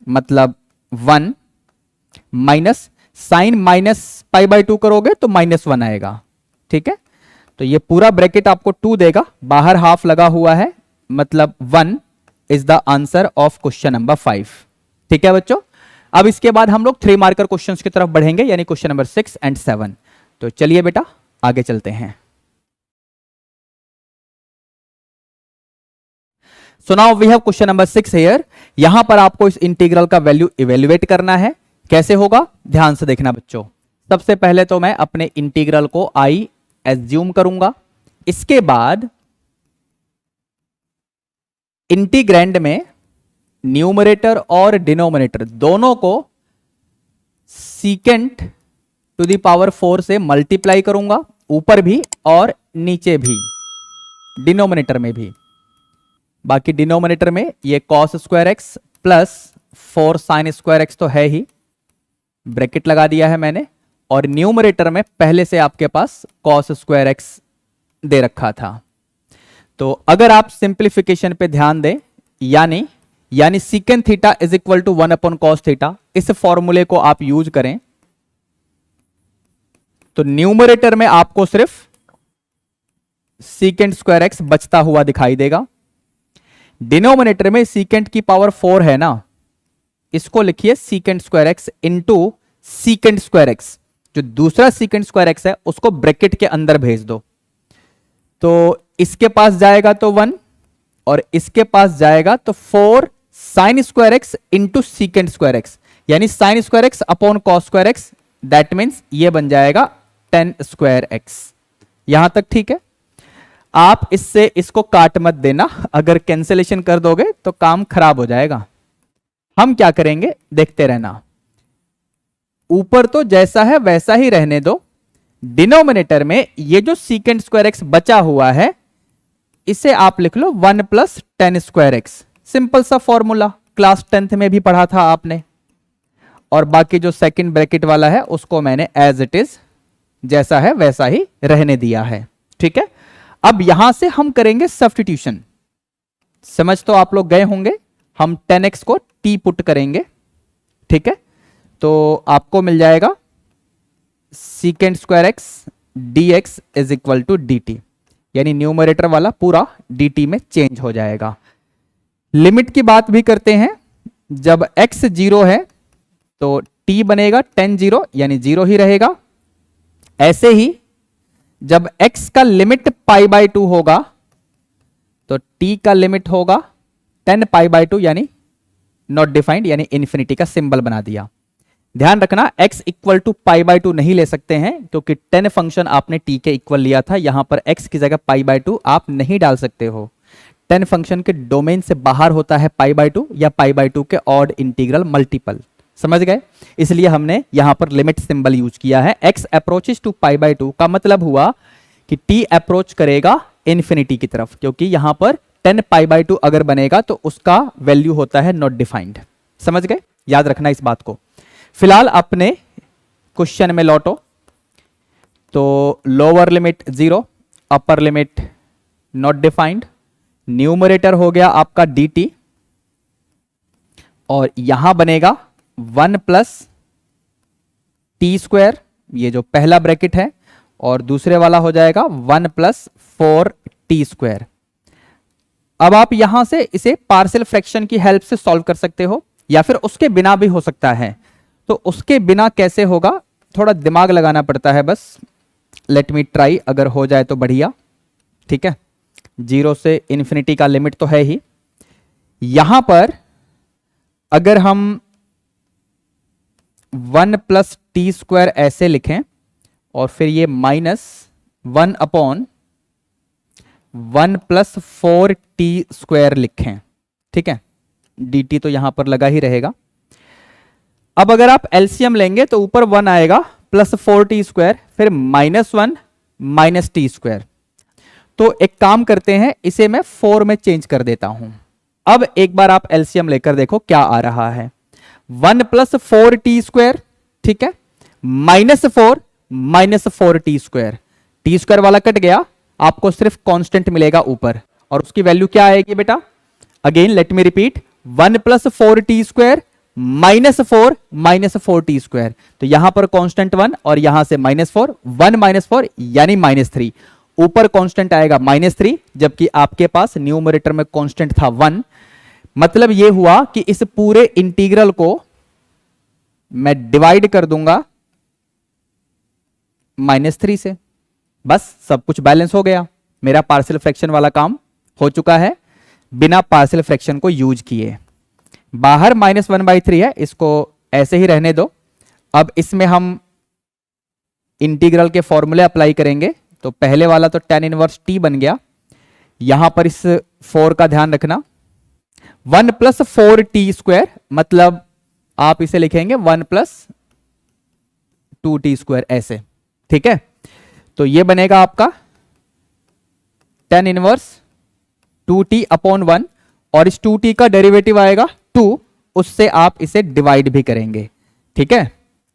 मतलब 1 माइनस साइन माइनस π/2 करोगे तो -1 आएगा। ठीक है, तो ये पूरा ब्रैकेट आपको 2 देगा, बाहर हाफ लगा हुआ है, मतलब 1 is the answer of question number 5। ठीक है बच्चों, अब इसके बाद हम लोग 3 मार्कर क्वेश्चंस की तरफ बढ़ेंगे, यानी क्वेश्चन नंबर 6 एंड 7। तो चलिए बेटा आगे चलते हैं। So now we have question number 6 here. यहां पर आपको इस इंटीग्रल का वैल्यू इवेल्युएट करना है। कैसे होगा, ध्यान से देखना बच्चों। सबसे पहले तो मैं अपने इंटीग्रल को आई एज्यूम करूंगा। इसके बाद इंटीग्रैंड में न्यूमरेटर और डिनोमिनेटर दोनों को सीकेंट टू द पावर 4 से मल्टीप्लाई करूंगा, ऊपर भी और नीचे भी, डिनोमिनेटर में भी। बाकी डिनोमिनेटर में ये cos square x plus 4 sin square x तो है ही, ब्रैकेट लगा दिया है मैंने, और न्यूमरेटर में पहले से आपके पास cos स्क्वायर एक्स दे रखा था। तो अगर आप सिंप्लीफिकेशन पे ध्यान दें, यानी secant theta is equal to 1/cos theta, इस फॉर्मूले को आप यूज करें तो न्यूमरेटर में आपको सिर्फ सीकेंट स्क्वायर एक्स बचता हुआ दिखाई देगा। डिनोमिनेटर में सीकेंट की पावर 4 है ना, इसको लिखिए secant square x into secant square x. जो दूसरा सीकेंट स्क्वायर एक्स है उसको ब्रैकेट के अंदर भेज दो। तो इसके पास जाएगा तो 1 और इसके पास जाएगा तो 4 sine square x into secant square x, यानी sine square x upon cos square x, that means ये बन जाएगा टेन स्क्वायर एक्स। यहां तक ठीक है। आप इससे इसको काट मत देना, अगर कैंसिलेशन कर दोगे तो काम खराब हो जाएगा। हम क्या करेंगे देखते रहना। ऊपर तो जैसा है वैसा ही रहने दो, डिनोमिनेटर में ये जो सीकेंट स्क्वायर एक्स बचा हुआ है इसे आप लिख लो 1 plus ten square x. Simple सा फॉर्मूला, क्लास 10th में भी पढ़ा था आपने। और बाकी जो सेकंड ब्रैकेट वाला है उसको मैंने एज इट इज जैसा है वैसा ही रहने दिया है। ठीक है, अब यहां से हम करेंगे सब्स्टिट्यूशन। समझ तो आप लोग गए होंगे। हम 10x को t पुट करेंगे। ठीक है, तो आपको मिल जाएगा secant square x dx is equal to dt, यानी न्यूमरेटर वाला पूरा dt में चेंज हो जाएगा। लिमिट की बात भी करते हैं। जब x 0 है तो t बनेगा tan 0, यानी 0 ही रहेगा। ऐसे ही जब x का लिमिट पाई बाय 2 होगा तो t का लिमिट होगा tan पाई बाय 2, यानी नॉट डिफाइंड, यानी इंफिनिटी का सिंबल बना दिया। ध्यान रखना x equal to pi by 2 नहीं ले सकते हैं, क्योंकि tan फंक्शन आपने t के इक्वल लिया था। यहां पर x की जगह पाई बाय 2 आप नहीं डाल सकते हो। tan फंक्शन के डोमेन से बाहर होता है पाई बाय 2 या पाई बाय 2 के ऑड इंटीग्रल मल्टीपल। समझ गए? इसलिए हमने यहां पर लिमिट सिंबल यूज किया है। x approaches to pi by 2 का मतलब हुआ कि t अप्रोच करेगा इंफिनिटी की तरफ, क्योंकि यहां पर tan पाई बाय 2 अगर बनेगा तो उसका वैल्यू होता है नॉट डिफाइंड। समझ गए? याद रखना इस बात को। फिलहाल अपने क्वेश्चन में लौटो। तो lower limit 0, upper limit not defined, numerator हो गया आपका dt और यहां बनेगा 1 प्लस टी स्क्वायर, ये जो पहला ब्रैकेट है, और दूसरे वाला हो जाएगा 1 प्लस 4t स्क्वायर। अब आप यहां से इसे पार्शियल फ्रैक्शन की हेल्प से सॉल्व कर सकते हो, या फिर उसके बिना भी हो सकता है। तो उसके बिना कैसे होगा, थोड़ा दिमाग लगाना पड़ता है बस। लेट मी ट्राई, अगर हो जाए तो बढ़िया। ठीक है, 0 से इंफिनिटी का लिमिट तो है ही। यहां पर अगर हम 1 प्लस टी स्क्वायर ऐसे लिखें और फिर ये minus 1 upon 1 plus 4t square लिखें। ठीक है, dt तो यहां पर लगा ही रहेगा। अब अगर आप एलसीएम लेंगे तो ऊपर 1 आएगा प्लस 4t स्क्वायर, फिर -1 माइनस टी स्क्वायर। तो एक काम करते हैं, इसे मैं 4 में चेंज कर देता हूं। अब एक बार आप एलसीएम लेकर देखो क्या आ रहा है। 1 प्लस 4t स्क्वायर, ठीक है, -4 minus 4t square. T square वाला कट गया, आपको सिर्फ कांस्टेंट मिलेगा ऊपर, और उसकी वैल्यू क्या आएगी बेटा? Again let me repeat, 1 plus 4t square -4 minus 4t square. तो यहां पर कांस्टेंट 1 और यहां से -4, 1 माइनस 4 यानी -3। ऊपर कांस्टेंट आएगा -3, जबकि आपके पास न्यूमरेटर में कांस्टेंट था 1। मतलब यह हुआ कि इस पूरे इंटीग्रल को मैं डिवाइड कर दूंगा -3 से। बस सब कुछ बैलेंस हो गया। मेरा पार्शियल फ्रैक्शन वाला काम हो चुका है बिना पार्शियल फ्रैक्शन को यूज किए। बाहर -1/3 है, इसको ऐसे ही रहने दो। अब इसमें हम इंटीग्रल के फॉर्मूले अप्लाई करेंगे। तो पहले वाला तो tan इनवर्स t बन गया। यहां पर इस 4 का ध्यान रखना। 1 प्लस 4t स्क्वायर, मतलब आप इसे लिखेंगे 1 प्लस 2t स्क्वायर ऐसे। ठीक है, तो ये बनेगा आपका tan इनवर्स 2t अपॉन 1, और इस 2t का डेरिवेटिव आएगा 2, उससे आप इसे डिवाइड भी करेंगे। ठीक है,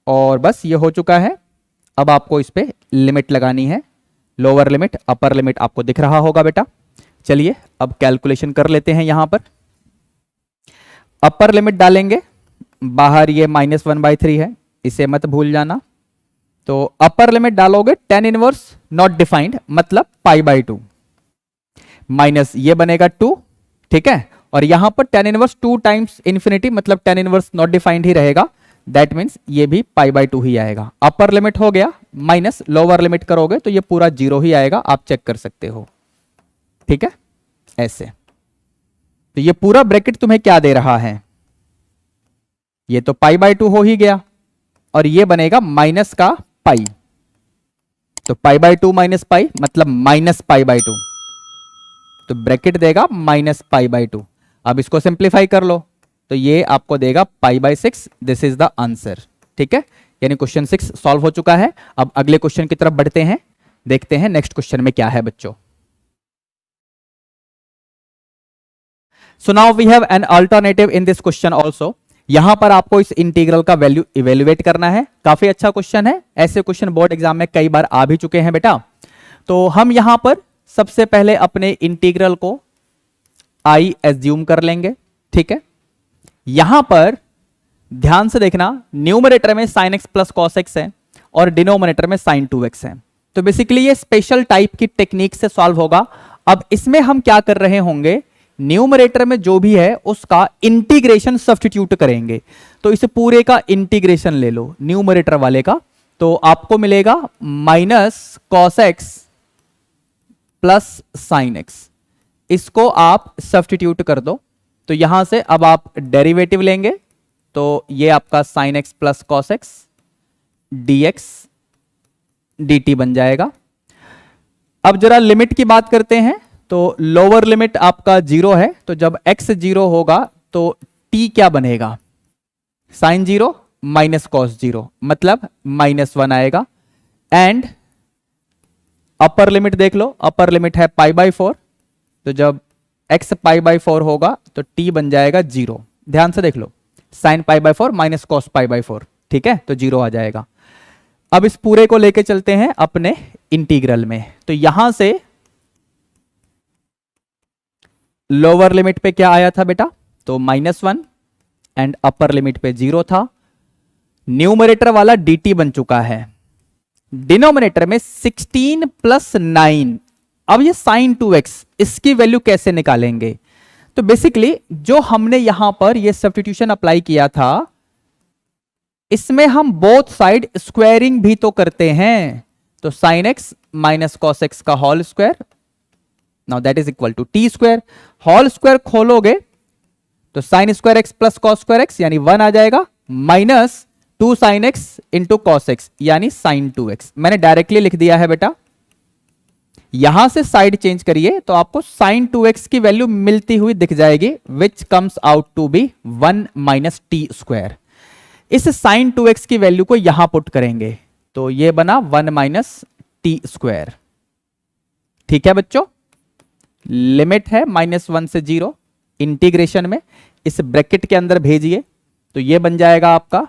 और बस ये हो चुका है। अब आपको इस पे लिमिट लगानी है। लोअर लिमिट अपर लिमिट आपको दिख रहा होगा बेटा। चलिए अब कैलकुलेशन कर लेते हैं। यहां पर अपर लिमिट डालेंगे, बाहर ये -1/3 है, इसे मत भूल जाना। तो अपर लिमिट डालोगे tan इनवर्स नॉट डिफाइंड, मतलब पाई बाय 2, माइनस ये बनेगा 2। ठीक है, और यहां पर tan इनवर्स 2 टाइम्स इंफिनिटी, मतलब tan इनवर्स नॉट डिफाइंड ही रहेगा। दैट मीन्स ये भी पाई बाय 2 ही आएगा। अपर लिमिट हो गया माइनस लोअर लिमिट करोगे तो ये पूरा 0 ही आएगा, आप चेक कर सकते हो। ठीक है, ऐसे। तो ये पूरा ब्रैकेट तुम्हें क्या दे रहा है, ये तो पाई बाय 2 हो ही गया और ये बनेगा माइनस का पाई, तो पाई बाय 2 माइनस पाई मतलब माइनस पाई बाय 2, तो ब्रैकेट देगा माइनस पाई बाय 2। अब इसको सिंप्लीफाई कर लो तो ये आपको देगा pi by 6। This is the answer. ठीक है, यानी क्वेश्चन 6 सॉल्व हो चुका है। अब अगले क्वेश्चन की तरफ बढ़ते हैं, देखते हैं नेक्स्ट क्वेश्चन में क्या है बच्चों। So now we have an alternative in this question also. यहां पर आपको इस इंटीग्रल का वैल्यू इवेल्युएट करना है। काफी अच्छा क्वेश्चन है, ऐसे क्वेश्चन बोर्ड एग्जाम में कई बार आ भी चुके हैं बेटा। तो हम यहां पर सबसे पहले अपने इंटीग्रल को आई एज्यूम कर लेंगे। ठीक है, यहां पर ध्यान से देखना, न्यूमरेटर में sin x plus cos x है और डिनोमिनेटर में sin 2x है। तो बेसिकली ये स्पेशल टाइप की टेक्निक से सॉल्व होगा। अब इसमें हम क्या कर रहे होंगे, न्यूमरेटर में जो भी है उसका इंटीग्रेशन सब्स्टिट्यूट करेंगे। तो इस पूरे का इंटीग्रेशन ले लो न्यूमरेटर वाले का, तो आपको मिलेगा minus cos x plus sine x. इसको आप सब्स्टिट्यूट कर दो, तो यहां से अब आप डेरिवेटिव लेंगे, तो ये आपका sine x plus cos x D x D T बन जाएगा। अब जरा लिमिट की बात करते हैं, तो लोअर लिमिट आपका 0 है, तो जब x 0 होगा तो t क्या बनेगा, साइन 0 माइनस कॉस 0 मतलब -1 आएगा। एंड अपर लिमिट देख लो, अपर लिमिट है पाई बाय 4, तो जब x पाई बाय 4 होगा तो t बन जाएगा 0। ध्यान से देख लो, sine pi by 4 minus cos pi by 4, ठीक है, तो 0 आ जाएगा। अब इस पूरे को लेके चलते हैं अपने इंटीग्रल में, तो यहां से लोअर लिमिट पे क्या आया था बेटा, तो -1 एंड अपर लिमिट पे 0 था। न्यूमरेटर वाला dt बन चुका है, डिनोमिनेटर में 16 प्लस 9। अब ये sin 2x, इसकी वैल्यू कैसे निकालेंगे, तो बेसिकली जो हमने यहां पर ये सब्स्टिट्यूशन अप्लाई किया था, इसमें हम बोथ साइड स्क्वायरिंग भी तो करते हैं, तो sin x minus cos x का whole square, now that is equal to T square. Whole square खोलोगे तो sine square x plus cos square x यानी 1 आ जाएगा, minus 2 sine x into cos x यानी साइन 2x। मैंने directly लिख दिया है बेटा, यहां से साइड चेंज करिए तो आपको साइन 2x की वैल्यू मिलती हुई दिख जाएगी, which comes out to be 1 minus t square. इस साइन 2x की वैल्यू को यहां पुट करेंगे तो ये बना 1 माइनस टी स्क्वायर। ठीक है बच्चों, लिमिट है -1 से 0, इंटीग्रेशन में इस ब्रैकेट के अंदर भेजिए तो ये बन जाएगा आपका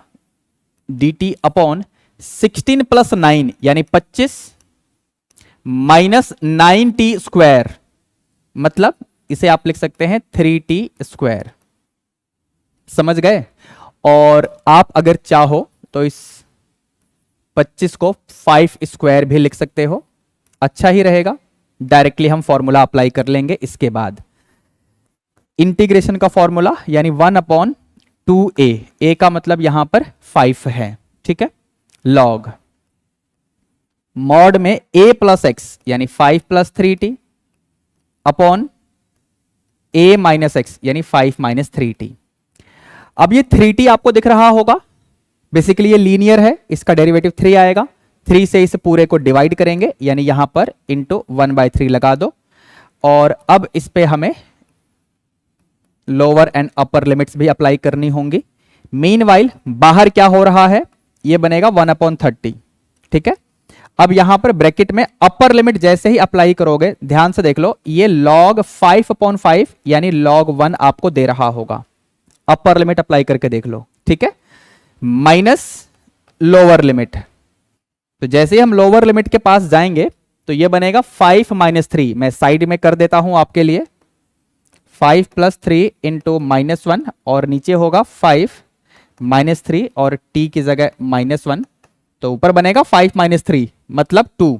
dt अपॉन 16 प्लस 9 यानी 25 माइनस 9t स्क्वायर, मतलब इसे आप लिख सकते हैं 3t स्क्वायर। समझ गए। और आप अगर चाहो तो इस 25 को 5 स्क्वायर भी लिख सकते हो, अच्छा ही रहेगा। डायरेक्टली हम फॉर्मूला अप्लाई कर लेंगे इसके बाद। इंटीग्रेशन का फॉर्मूला यानी 1/2a, a का मतलब यहां पर 5 है, ठीक है, लॉग मॉड में a प्लस एक्स यानी 5 plus 3t upon a minus x यानी 5 माइनस 3t। अब ये 3t आपको दिख रहा होगा, बेसिकली ये लीनियर है, इसका डेरिवेटिव 3 आएगा। 3 से इस पूरे को डिवाइड करेंगे यानी यहां पर इंटू 1/3 लगा दो, और अब इस पे हमें लोअर एंड अपर लिमिट्स भी अप्लाई करनी होंगी। मीनवाइल बाहर क्या हो रहा है, ये बनेगा 1/30, ठीक है। अब यहां पर ब्रैकेट में अपर लिमिट जैसे ही अप्लाई करोगे, ध्यान से देख लो, ये log 5/5 यानी log 1 आपको दे रहा होगा। अपर लिमिट अप्लाई करके देख लो, ठीक है, माइनस लोअर लिमिट। तो जैसे ही हम लोअर लिमिट के पास जाएंगे तो ये बनेगा 5 माइनस 3, मैं साइड में कर देता हूं आपके लिए, 5 प्लस 3 इंटू -1 और नीचे होगा 5 माइनस 3 और t की जगह -1, तो ऊपर बनेगा 5 माइनस 3 मतलब 2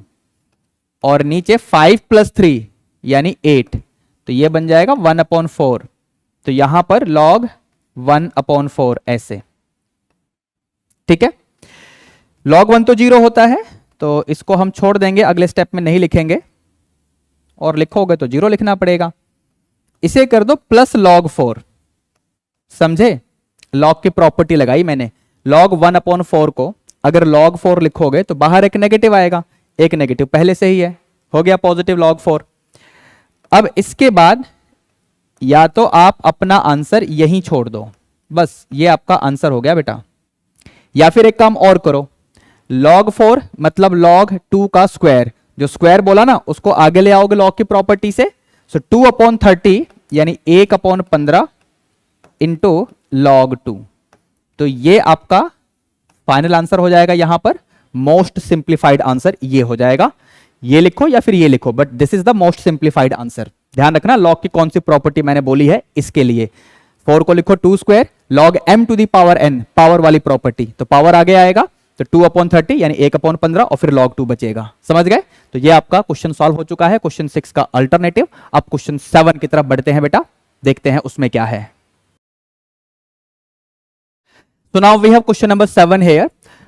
और नीचे 5 प्लस 3 यानी 8, तो ये बन जाएगा 1/4। तो यहां पर log 1/4 ऐसे। ठीक है, log 1 तो 0 होता है, तो इसको हम छोड़ देंगे, अगले स्टेप में नहीं लिखेंगे, और लिखोगे तो 0 लिखना पड़ेगा। इसे कर दो प्लस log 4, समझे, log की प्रॉपर्टी लगाई मैंने। log 1/4 को अगर log 4 लिखोगे तो बाहर एक नेगेटिव आएगा, एक नेगेटिव पहले से ही है, हो गया पॉजिटिव log 4। अब इसके बाद या तो आप अपना आंसर यहीं छोड़ दो, बस ये आपका आंसर हो गया बेटा, या फिर एक काम और करो, log 4 मतलब log 2 का स्क्वायर, जो स्क्वायर बोला ना उसको आगे ले आओगे log की प्रॉपर्टी से, सो 2/30 यानी 1/15 इंटू log 2, तो ये आपका फाइनल आंसर हो जाएगा। यहां पर मोस्ट सिंप्लीफाइड आंसर ये हो जाएगा, ये लिखो या फिर ये लिखो, but this is the most simplified answer. ध्यान रखना log की कौन सी प्रॉपर्टी मैंने बोली है इसके लिए। 4 को लिखो 2 square log m to the power n, power वाली प्रॉपर्टी, तो पावर आगे आएगा, तो 2/30 यानी 1/15 और फिर log 2 बचेगा। समझ गए? तो ये आपका क्वेश्चन सॉल्व हो चुका है, क्वेश्चन 6 का अल्टरनेटिव। अब क्वेश्चन 7 की तरफ बढ़ते हैं बेटा, देखते हैं उसमें क्या है। So now we have question number 7 here.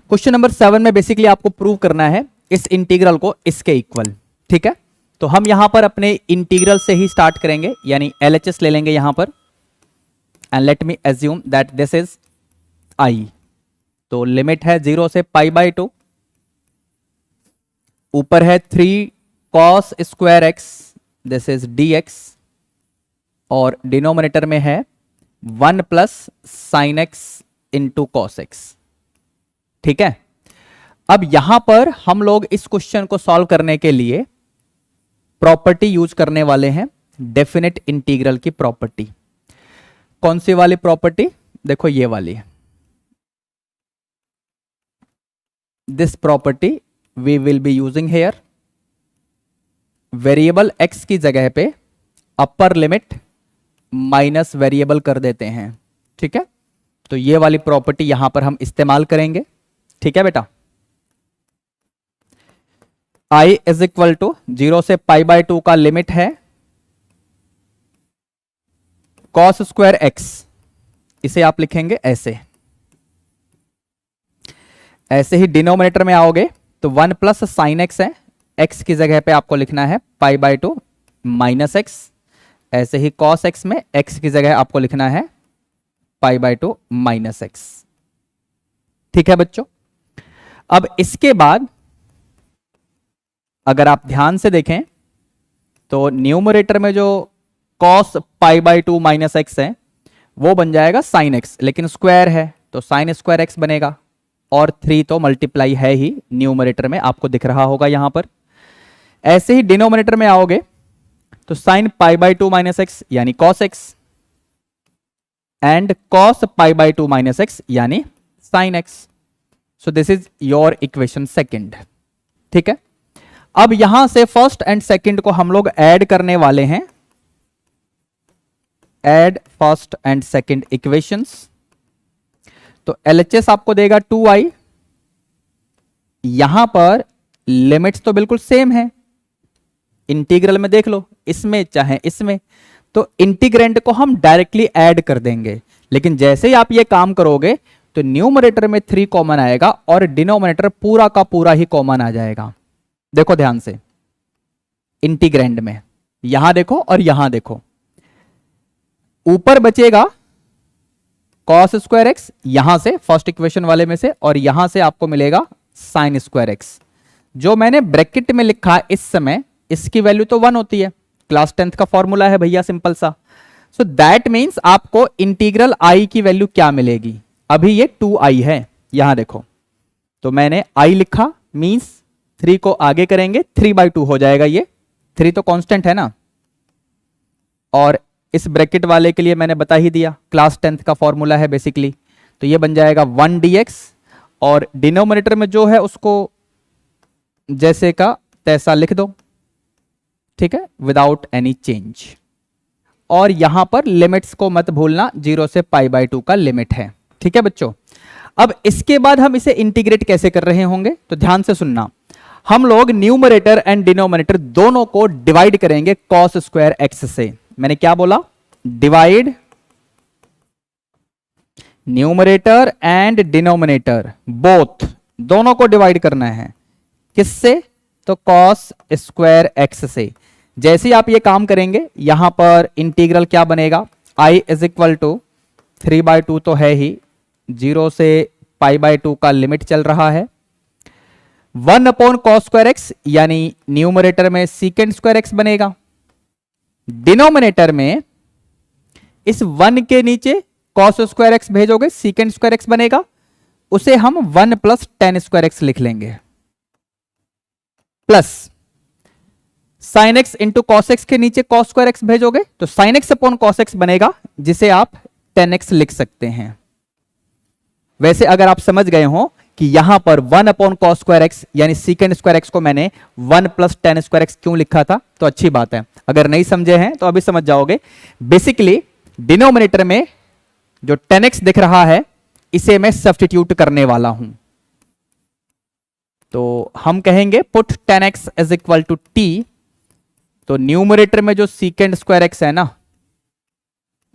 Question number 7 में बेसिकली आपको प्रूव करना है इस इंटीग्रल को इसके इक्वल, ठीक है। तो हम यहां पर अपने इंटीग्रल से ही स्टार्ट करेंगे, यानी LHS ले लेंगे यहां पर, and let me assume that this is I। तो लिमिट है 0 से π/2, ऊपर है 3 cos square x, this is dx, और डिनोमिनेटर में है 1 plus sign x into cos x, ठीक है। अब यहां पर हम लोग इस क्वेश्चन को सॉल्व करने के लिए प्रॉपर्टी यूज करने वाले हैं, डेफिनेट इंटीग्रल की प्रॉपर्टी। कौन सी वाली प्रॉपर्टी? देखो ये वाली, this property we will be using here. Variable x की जगह पे अपर लिमिट माइनस वेरिएबल कर देते हैं, ठीक है। तो ये वाली प्रॉपर्टी यहां पर हम इस्तेमाल करेंगे, ठीक है बेटा। I इज इक्वल टू 0 से π/2 का लिमिट है cos स्क्वायर x, इसे आप लिखेंगे ऐसे। ऐसे ही डिनोमिनेटर में आओगे तो 1 प्लस साइन एक्स है, x की जगह पे आपको लिखना है π/2 माइनस एक्स। ऐसे ही cos x में x की जगह आपको लिखना है π/2 माइनस एक्स, ठीक है बच्चों। अब इसके बाद अगर आप ध्यान से देखें तो न्यूमरेटर में जो cos π/2 माइनस एक्स है वो बन जाएगा sin x, लेकिन स्क्वायर है तो sin स्क्वायर x बनेगा, और 3 तो मल्टीप्लाई है ही न्यूमरेटर में, आपको दिख रहा होगा यहां पर। ऐसे ही डिनोमिनेटर में आओगे तो sin π/2 माइनस एक्स यानी cos x, and cos π/2 minus x यानी sin x। So this is your equation second, ठीक है। अब यहां से फर्स्ट एंड सेकंड को हम लोग ऐड करने वाले हैं, add first and second equations. तो LHS आपको देगा 2i, यहां पर लिमिट्स तो बिल्कुल सेम है, इंटीग्रल में देख लो, इसमें चाहे इसमें, तो इंटीग्रेंड को हम डायरेक्टली ऐड कर देंगे। लेकिन जैसे ही आप ये काम करोगे तो न्यूमरेटर में 3 कॉमन आएगा और डिनोमिनेटर पूरा का पूरा ही कॉमन आ जाएगा। देखो ध्यान से, इंटीग्रेंड में यहां देखो और यहां देखो, ऊपर बचेगा cos स्क्वायर एक्स यहां से फर्स्ट इक्वेशन वाले में से, और यहां से आपको मिलेगा sin स्क्वायर एक्स। जो मैंने ब्रैकेट में लिखा इस समय, इसकी वैल्यू तो 1 होती है, क्लास 10th का फॉर्मूला है भैया, सिंपल सा। सो दैट मीन्स आपको इंटीग्रल I की वैल्यू क्या मिलेगी? अभी ये 2i है, यहां देखो, तो मैंने I लिखा, मीन्स 3 को आगे करेंगे 3/2 हो जाएगा, ये 3 तो कांस्टेंट है ना, और इस ब्रैकेट वाले के लिए मैंने बता ही दिया, क्लास 10th का फॉर्मूला है बेसिकली। तो ये बन जाएगा 1 dx, और डिनोमिनेटर में जो है उसको जैसे का तैसा लिख दो, ठीक है, विदाउट एनी चेंज। और यहां पर लिमिट्स को मत भूलना, 0 से π/2 का लिमिट है, ठीक है बच्चों। अब इसके बाद हम इसे इंटीग्रेट कैसे कर रहे होंगे, तो ध्यान से सुनना। हम लोग न्यूमरेटर एंड डिनोमिनेटर दोनों को डिवाइड करेंगे cos स्क्वायर एक्स से। मैंने क्या बोला? Divide numerator and denominator both, दोनों को डिवाइड करना है। किससे? तो कॉस स्क्वायर एक्स से। जैसे ही आप ये काम करेंगे, यहां पर इंटीग्रल क्या बनेगा? i इज इक्वल टू 3/2 तो है ही, 0 से π/2 का लिमिट चल रहा है, 1 अपॉन कॉस स्क्वायर एक्स, यानी न्यूमरेटर में सीकेंड स्क्वायर एक्स बनेगा, डिनोमिनेटर में इस 1 के नीचे कॉस स्क्वायर एक्स भेजोगे, सीकेंड स्क्वायर एक्स बनेगा, उसे हम 1 प्लस टेन स्क्वायर एक्स लिख लेंगे, plus sign x into cos x के नीचे कॉस स्क्वायर एक्स भेजोगे तो sine x upon cos x बनेगा, जिसे आप 10x लिख सकते हैं। वैसे अगर आप समझ गए हो कि यहां पर 1 अपॉन कॉस स्क्वायर एक्स यानी सीकेंड स्क्वायर एक्स को मैंने 1 प्लस टेन स्क्वायर एक्स क्यों लिखा था, तो अच्छी बात है। अगर नहीं समझे हैं तो अभी समझ जाओगे। बेसिकली डिनोमिनेटर में जो 10x दिख रहा है, इसे मैं सब्स्टिट्यूट करने वाला हूं, तो हम कहेंगे put 10x is equal to t। तो न्यूमरेटर में जो सीकेंड स्क्वायर एक्स है ना,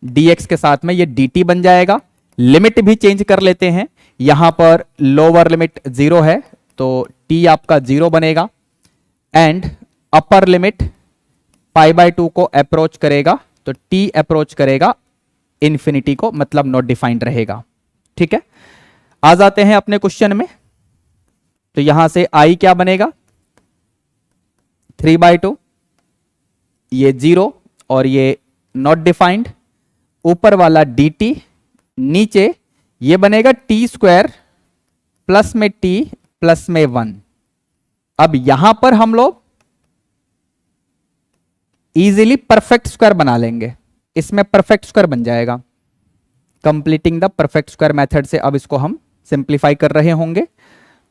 dx के साथ में ये dt बन जाएगा। लिमिट भी चेंज कर लेते हैं, यहां पर लोअर लिमिट 0 है तो t आपका 0 बनेगा, एंड अपर लिमिट π/2 को अप्रोच करेगा तो t अप्रोच करेगा इंफिनिटी को, मतलब नॉट डिफाइंड रहेगा। ठीक है, आ जाते हैं अपने क्वेश्चन में। तो यहां से i क्या बनेगा? 3/2, ये 0 और ये नॉट डिफाइंड, ऊपर वाला dt, नीचे ये बनेगा टी स्क्वायर प्लस में t प्लस में 1। अब यहां पर हम लोग इजीली परफेक्ट स्क्वायर बना लेंगे, इसमें परफेक्ट स्क्वायर बन जाएगा। Completing the perfect square method से अब इसको हम सिंप्लीफाई कर रहे होंगे,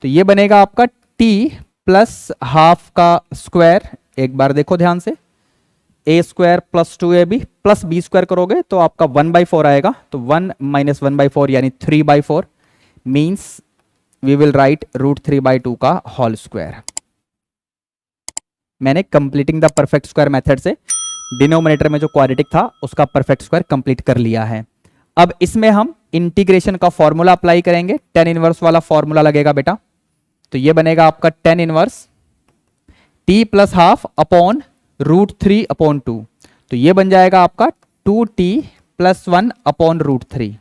तो ये बनेगा आपका t प्लस हाफ का स्क्वायर। एक बार देखो ध्यान से, a square plus 2ab plus b square करोगे तो आपका 1/4 आएगा, तो 1 माइनस 1/4 यानी 3/4 मीन्स वी विल राइट √3/2 का होल स्क्वायर। मैंने completing the perfect square method से डिनोमिनेटर में जो क्वाड्रेटिक था उसका परफेक्ट स्क्वायर कंप्लीट कर लिया है। अब इसमें हम इंटीग्रेशन का फॉर्मूला अप्लाई करेंगे, tan इनवर्स वाला फॉर्मूला लगेगा बेटा। तो ये बनेगा आपका tan inverse t plus half upon √3/2, तो ये बन जाएगा आपका 2t प्लस 1 अपॉन √3,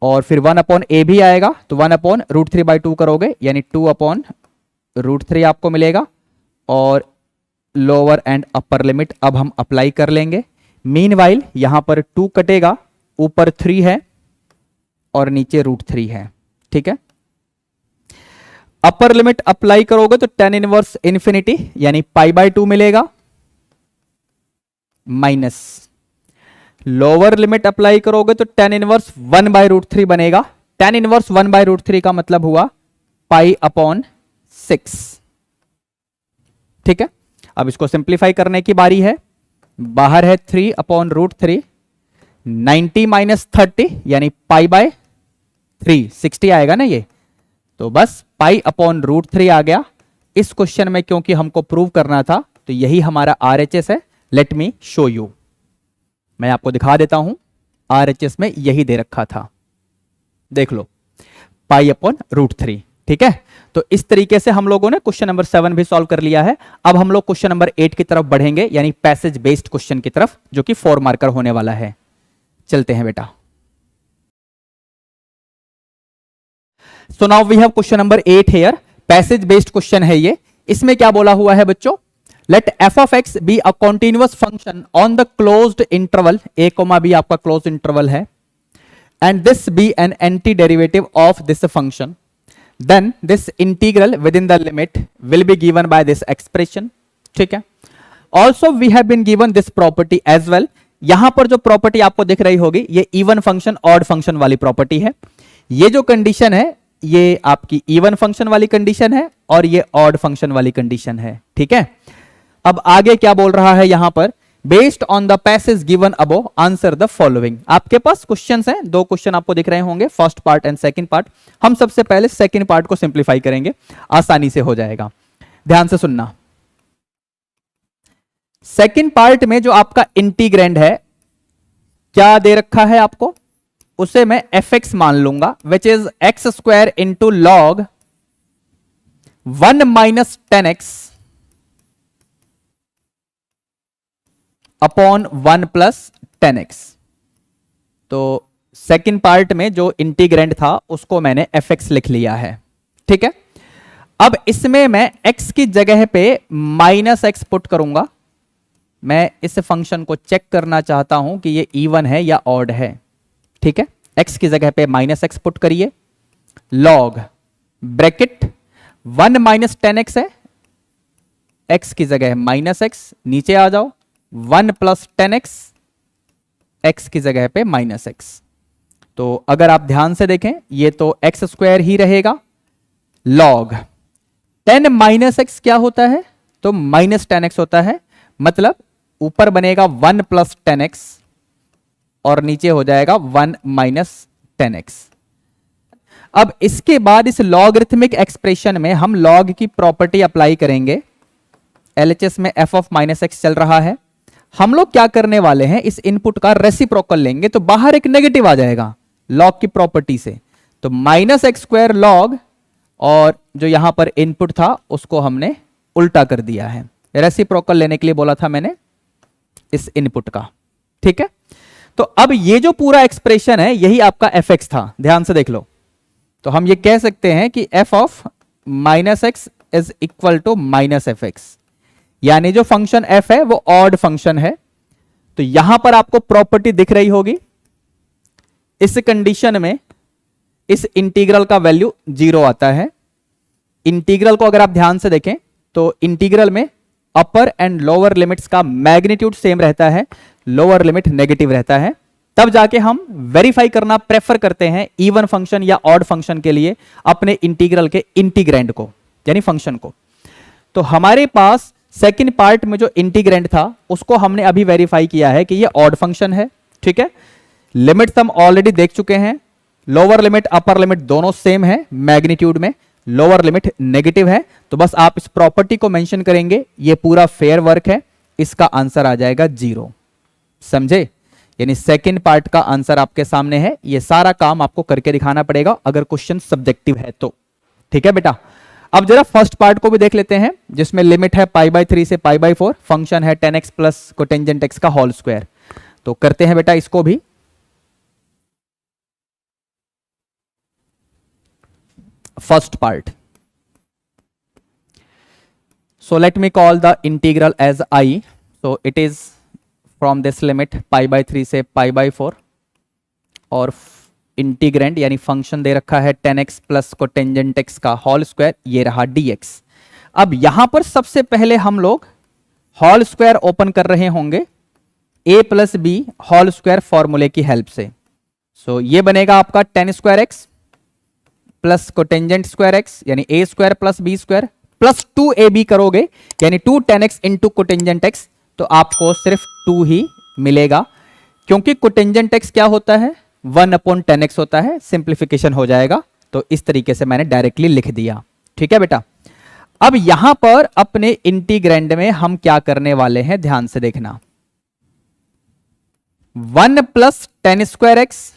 और फिर 1 अपॉन a भी आएगा, तो 1 अपॉन √3/2 करोगे यानी 2 अपॉन √3 आपको मिलेगा, और लोअर एंड अपर लिमिट अब हम अप्लाई कर लेंगे। मीनवाइल यहां पर 2 कटेगा, ऊपर 3 है और नीचे √3 है। ठीक है, अपर लिमिट अप्लाई करोगे तो tan इनवर्स इंफिनिटी यानी π/2 मिलेगा, माइनस लोअर लिमिट अप्लाई करोगे तो tan इनवर्स 1/√3 बनेगा। tan इनवर्स 1/√3 का मतलब हुआ π/6। ठीक है, अब इसको सिंप्लीफाई करने की बारी है। बाहर है 3/√3, 90 माइनस 30 यानी π/3, 60 आएगा ना ये, तो बस π/√3 आ गया। इस क्वेश्चन में क्योंकि हमको प्रूव करना था तो यही हमारा RHS है। लेट मी शो यू, मैं आपको दिखा देता हूं, RHS में यही दे रखा था, देख लो π/√3। ठीक है, तो इस तरीके से हम लोगों ने क्वेश्चन नंबर 7 भी सॉल्व कर लिया है। अब हम लोग क्वेश्चन नंबर 8 की तरफ बढ़ेंगे, यानी पैसेज बेस्ड क्वेश्चन की तरफ, जो कि 4 मार्कर होने वाला है। चलते हैं बेटा। So now we have question number 8 here, passage based question है ये। इसमें क्या बोला हुआ है बच्चों? Let f of x be a continuous function on the closed interval, a comma b आपका closed interval है, and this be an antiderivative of this function, then this integral within the limit will be given by this expression. ठीक है, also we have been given this property as well. यहां पर जो property आपको दिख रही होगी ये इवन फंक्शन ऑड फंक्शन वाली प्रॉपर्टी है। ये जो कंडीशन है ये आपकी इवन फंक्शन वाली कंडीशन है और ये ऑड फंक्शन वाली कंडीशन है। ठीक है, अब आगे क्या बोल रहा है यहां पर? Based on the passage given above answer the following. आपके पास क्वेश्चंस हैं, 2 क्वेश्चन आपको दिख रहे होंगे, first part and second part. हम सबसे पहले सेकंड पार्ट को सिंप्लीफाई करेंगे, आसानी से हो जाएगा। ध्यान से सुनना, सेकंड पार्ट में जो आपका इंटीग्रैंड है क्या दे रखा है आपको? उसे मैं fx मान लूंगा, which is x square into log 1 minus 10x upon 1 plus 10x। तो सेकेंड पार्ट में जो इंटीग्रेंड था उसको मैंने fx लिख लिया है, ठीक है। अब इसमें मैं x की जगह पे माइनस एक्स पुट करूंगा। मैं इस फंक्शन को चेक करना चाहता हूं कि ये इवन है या ऑड है, ठीक है। x की जगह पे माइनस एक्स पुट करिए, लॉग ब्रैकेट 1 माइनस 10x है, x की जगह माइनस एक्स, नीचे आ जाओ 1 प्लस 10x, x की जगह पे माइनस एक्स। तो अगर आप ध्यान से देखें ये तो एक्स स्क्वायर ही रहेगा, लॉग 10 माइनस एक्स क्या होता है, तो माइनस 10x होता है, मतलब ऊपर बनेगा 1 प्लस 10x और नीचे हो जाएगा 1 माइनस 10x। अब इसके बाद इस लॉगरिथमिक एक्सप्रेशन में हम लॉग की प्रॉपर्टी अप्लाई करेंगे। LHS में f ऑफ माइनस एक्स चल रहा है, हम लोग क्या करने वाले हैं, इस इनपुट का रेसिप्रोकल लेंगे तो बाहर एक नेगेटिव आ जाएगा लॉग की प्रॉपर्टी से, तो माइनस एक्स स्क्वायर लॉग, और जो यहां पर इनपुट था उसको हमने उल्टा कर दिया है। रेसिप्रोकल लेने के लिए बोला था मैंने इस इनपुट का, ठीक है। तो अब ये जो पूरा एक्सप्रेशन है यही आपका fx था, ध्यान से देख लो। तो हम ये कह सकते हैं कि f of minus x is equal to minus f x, यानी जो फंक्शन f है वो ऑड फंक्शन है। तो यहां पर आपको प्रॉपर्टी दिख रही होगी, इस कंडीशन में इस इंटीग्रल का वैल्यू 0 आता है। इंटीग्रल को अगर आप ध्यान से देखें तो इंटीग्रल में अपर एंड लोअर लिमिट्स का मैग्नीट्यूड सेम रहता है, लोअर लिमिट नेगेटिव रहता है। तब जाके हम वेरीफाई करना प्रेफर करते हैं इवन फंक्शन या ऑड फंक्शन के लिए अपने इंटीग्रल के इंटीग्रैंड को, यानी फंक्शन को। तो हमारे पास सेकंड पार्ट में जो इंटीग्रैंड था उसको हमने अभी वेरीफाई किया है कि ये ऑड फंक्शन है, ठीक है। लिमिट्स हम ऑलरेडी देख चुके हैं, लोअर लिमिट अपर लिमिट दोनों सेम है मैग्नीट्यूड में, लोअर लिमिट नेगेटिव है। तो बस आप इस प्रॉपर्टी को मेंशन करेंगे, ये पूरा फेयर वर्क है, इसका आंसर आ जाएगा 0, समझे। यानी सेकंड पार्ट का आंसर आपके सामने है, ये सारा काम आपको करके दिखाना पड़ेगा अगर क्वेश्चन सब्जेक्टिव है तो, ठीक है बेटा। अब जरा फर्स्ट पार्ट को भी देख लेते हैं, जिसमें लिमिट है π/3 से π/4, फंक्शन है 10x प्लस कोटेंजेंट x का होल स्क्वायर। तो करते हैं बेटा इसको भी। First part. So let me call the integral as I. So it is from this limit π/3 से π/4 और इंटीग्रेंड यानी फंक्शन दे रखा है 10x प्लस कोटेंजेंट x का होल स्क्वायर, ये रहा dx। अब यहां पर सबसे पहले हम लोग होल स्क्वायर ओपन कर रहे होंगे a plus B whole square फॉर्मूले की हेल्प से। सो ये बनेगा आपका 10 square x plus cotangent square x यानी A square plus B square plus 2ab करोगे यानी 2 10x इंटू कोटेंजेंट एक्स, तो आपको सिर्फ 2 ही मिलेगा, क्योंकि कोटेंजेंट एक्स क्या होता है 1/10x होता है, सिंप्लीफिकेशन हो जाएगा। तो इस तरीके से मैंने डायरेक्टली लिख दिया, ठीक है बेटा। अब यहां पर अपने इंटीग्रेंड में हम क्या करने वाले हैं, ध्यान से देखना। 1 plus 10 square x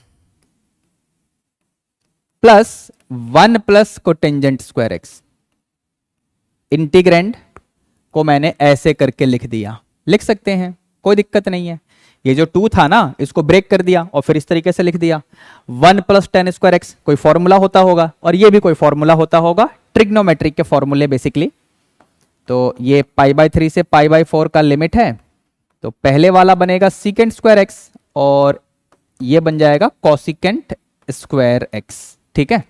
plus 1 plus cotangent square x, integrand को मैंने ऐसे करके लिख दिया, लिख सकते हैं कोई दिक्कत नहीं है। ये जो 2 था ना इसको ब्रेक कर दिया और फिर इस तरीके से लिख दिया। 1 प्लस 10 स्क्वायर एक्स कोई फॉर्मूला होता होगा और ये भी कोई फॉर्मूला होता होगा, ट्रिग्नोमेट्रिक के फॉर्मूले बेसिकली। तो ये π/3 से π/4 का लिमिट है, तो पहले वाला बनेगा सीकेंट स्क्वायर एक्स और ये बन जाएगा कॉसिकेंट स्क्वायर एक्स, ठीक है।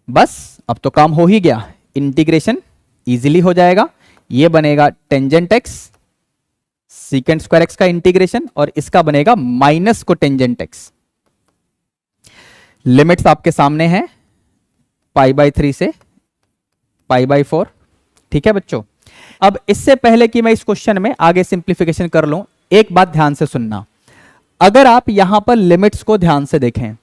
बस अब तो काम हो ही गया, इंटीग्रेशन इजीली हो जाएगा। ये बनेगा tangent x secant square x का इंटीग्रेशन और इसका बनेगा माइनस कोटेंजेंट एक्स। लिमिट्स आपके सामने हैं π/3 से π/4, ठीक है बच्चों। अब इससे पहले कि मैं इस क्वेश्चन में आगे सिंप्लीफिकेशन कर लूं, एक बात ध्यान से सुनना। अगर आप यहां पर लिमिट्स को ध्यान से देखें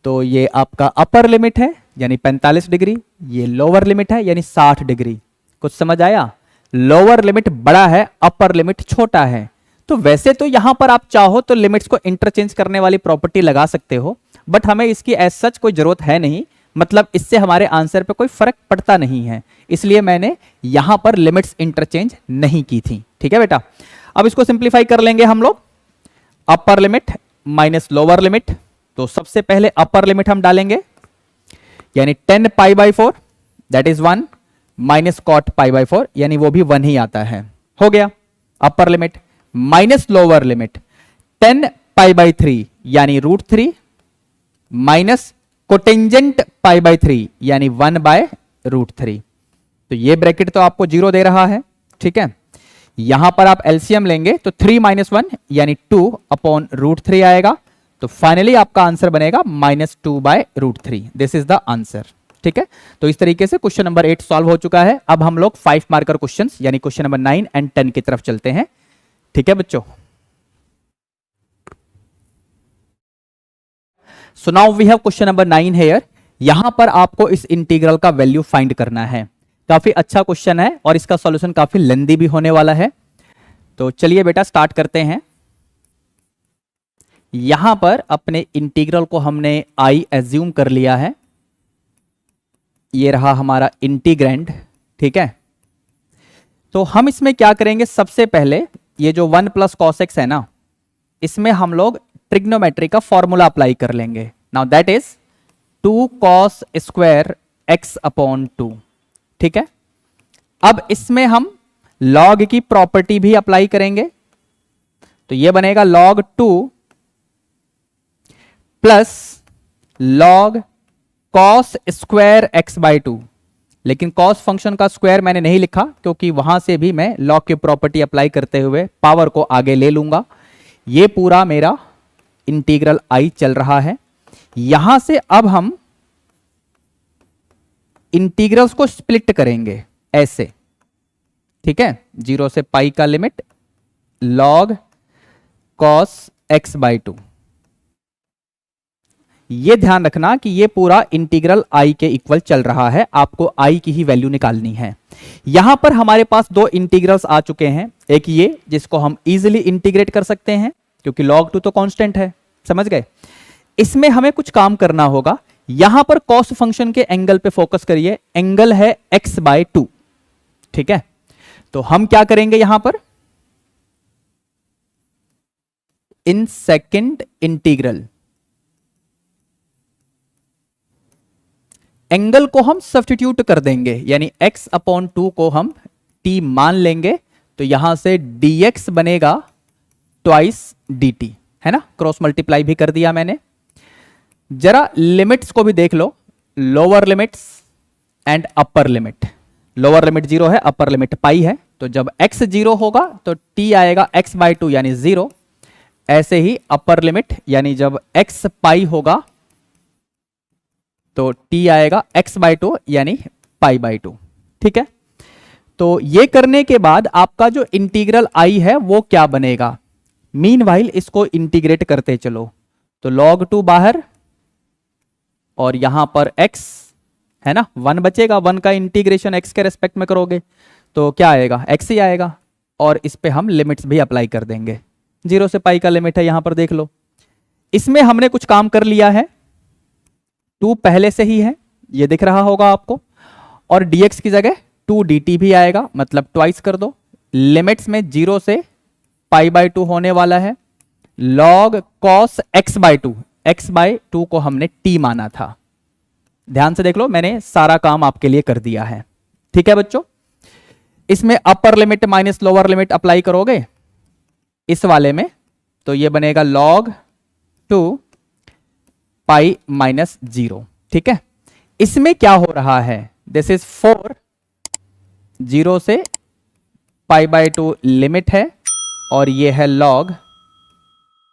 तो ये आपका अपर लिमिट है यानी 45 डिग्री, ये लोअर लिमिट है यानी 60 डिग्री। कुछ समझ आया? लोअर लिमिट बड़ा है, अपर लिमिट छोटा है, तो वैसे तो यहां पर आप चाहो तो लिमिट्स को इंटरचेंज करने वाली प्रॉपर्टी लगा सकते हो, बट हमें इसकी एज सच कोई जरूरत है नहीं, मतलब इससे हमारे आंसर पे कोई फर्क पड़ता नहीं है, इसलिए मैंने यहां पर लिमिट्स इंटरचेंज नहीं की थी। ठीक है बेटा, अब इसको सिंप्लीफाई कर लेंगे हम लोग। Upper limit minus lower limit, तो सबसे पहले अपर लिमिट हम डालेंगे, यानी 10 pi by 4 that is 1 minus cot pi by 4, यानी वो भी 1 ही आता है। हो गया अपर limit, minus lower limit 10 pi by 3 यानी √3 माइनस कोटेंजेंट पाई बाई 3 यानी 1 बाय √3। तो ये ब्रैकेट तो आपको 0 दे रहा है। ठीक है, यहां पर आप एलसीएम लेंगे तो 3 माइनस 1 यानी 2 अपॉन √3 आएगा। तो फाइनली आपका आंसर बनेगा -2 by √3। This is the answer. ठीक है, तो इस तरीके से क्वेश्चन नंबर 8 सॉल्व हो चुका है। अब हम लोग 5 मार्कर क्वेश्चंस यानी क्वेश्चन नंबर 9 एंड 10 की तरफ चलते हैं। ठीक है बच्चों, so now we have question number 9 here. यहां पर आपको इस इंटीग्रल का वैल्यू फाइंड करना है। काफी अच्छा क्वेश्चन है और इसका सॉल्यूशन काफी लेंदी भी होने वाला है। तो चलिए बेटा स्टार्ट करते हैं। यहां पर अपने इंटीग्रल को हमने आई एज्यूम कर लिया है, ये रहा हमारा इंटीग्रैंड। ठीक है, तो हम इसमें क्या करेंगे, सबसे पहले ये जो 1 प्लस कॉस एक्स है ना, इसमें हम लोग ट्रिग्नोमेट्री का फॉर्मूला अप्लाई कर लेंगे। Now that is 2 cos square x upon 2। ठीक है, अब इसमें हम लॉग की प्रॉपर्टी भी अप्लाई करेंगे, तो ये बनेगा log 2 plus log cos square x by 2। लेकिन cos फंक्शन का स्क्वायर मैंने नहीं लिखा क्योंकि वहां से भी मैं log की प्रॉपर्टी अप्लाई करते हुए पावर को आगे ले लूंगा। ये पूरा मेरा इंटीग्रल आई चल रहा है। यहां से अब हम इंटीग्रल्स को स्प्लिट करेंगे ऐसे। ठीक है, 0 से पाई का limit log cos x by 2। ये ध्यान रखना कि ये पूरा इंटीग्रल आई के इक्वल चल रहा है, आपको आई की ही वैल्यू निकालनी है। यहां पर हमारे पास 2 इंटीग्रल्स आ चुके हैं, एक ये जिसको हम इजीली इंटीग्रेट कर सकते हैं क्योंकि log 2 तो कांस्टेंट है, समझ गए। इसमें हमें कुछ काम करना होगा। यहां पर cos फंक्शन के एंगल पे फोकस करिए, एंगल है x बाय 2। ठीक है, तो हम क्या करेंगे यहां पर, इन सेकंड इंटीग्रल एंगल को हम सब्स्टिट्यूट कर देंगे, यानी x अपॉन 2 को हम t मान लेंगे, तो यहां से dx बनेगा ट्वाइस dt, है ना, क्रॉस मल्टीप्लाई भी कर दिया मैंने। जरा लिमिट्स को भी देख लो, lower limits and upper limit. Lower limit 0 है, अपर लिमिट पाई है, तो जब x 0 होगा तो t आएगा x बाई 2 यानी 0। ऐसे ही अपर लिमिट यानी जब x पाई होगा तो t आएगा x बाई 2 यानी पाई बाई 2। ठीक है, तो ये करने के बाद आपका जो इंटीग्रल आई है वो क्या बनेगा। मीनवाइल इसको इंटीग्रेट करते चलो, तो log 2 बाहर और यहां पर x है ना, 1 बचेगा, 1 का इंटीग्रेशन x के रेस्पेक्ट में करोगे तो क्या आएगा, x ही आएगा। और इस पे हम लिमिट्स भी अप्लाई कर देंगे, 0 से पाई का लिमिट है, यहां पर देख लो। इसमें हमने कुछ काम कर लिया है, 2 पहले से ही है, ये दिख रहा होगा आपको, और dx की जगह 2 dt भी आएगा, मतलब ट्वाइस कर दो। लिमिट्स में 0 से पाई बाई 2 होने वाला है, log cos x by 2, x by 2 को हमने t माना था। ध्यान से देख लो, मैंने सारा काम आपके लिए कर दिया है। ठीक है बच्चों, इसमें अपर limit minus lower limit apply करोगे इस वाले में, तो ये बनेगा log 2 पाई माइनस 0। ठीक है, इसमें क्या हो रहा है, दिस इज 4, 0 से पाई बाई 2 लिमिट है, और ये है log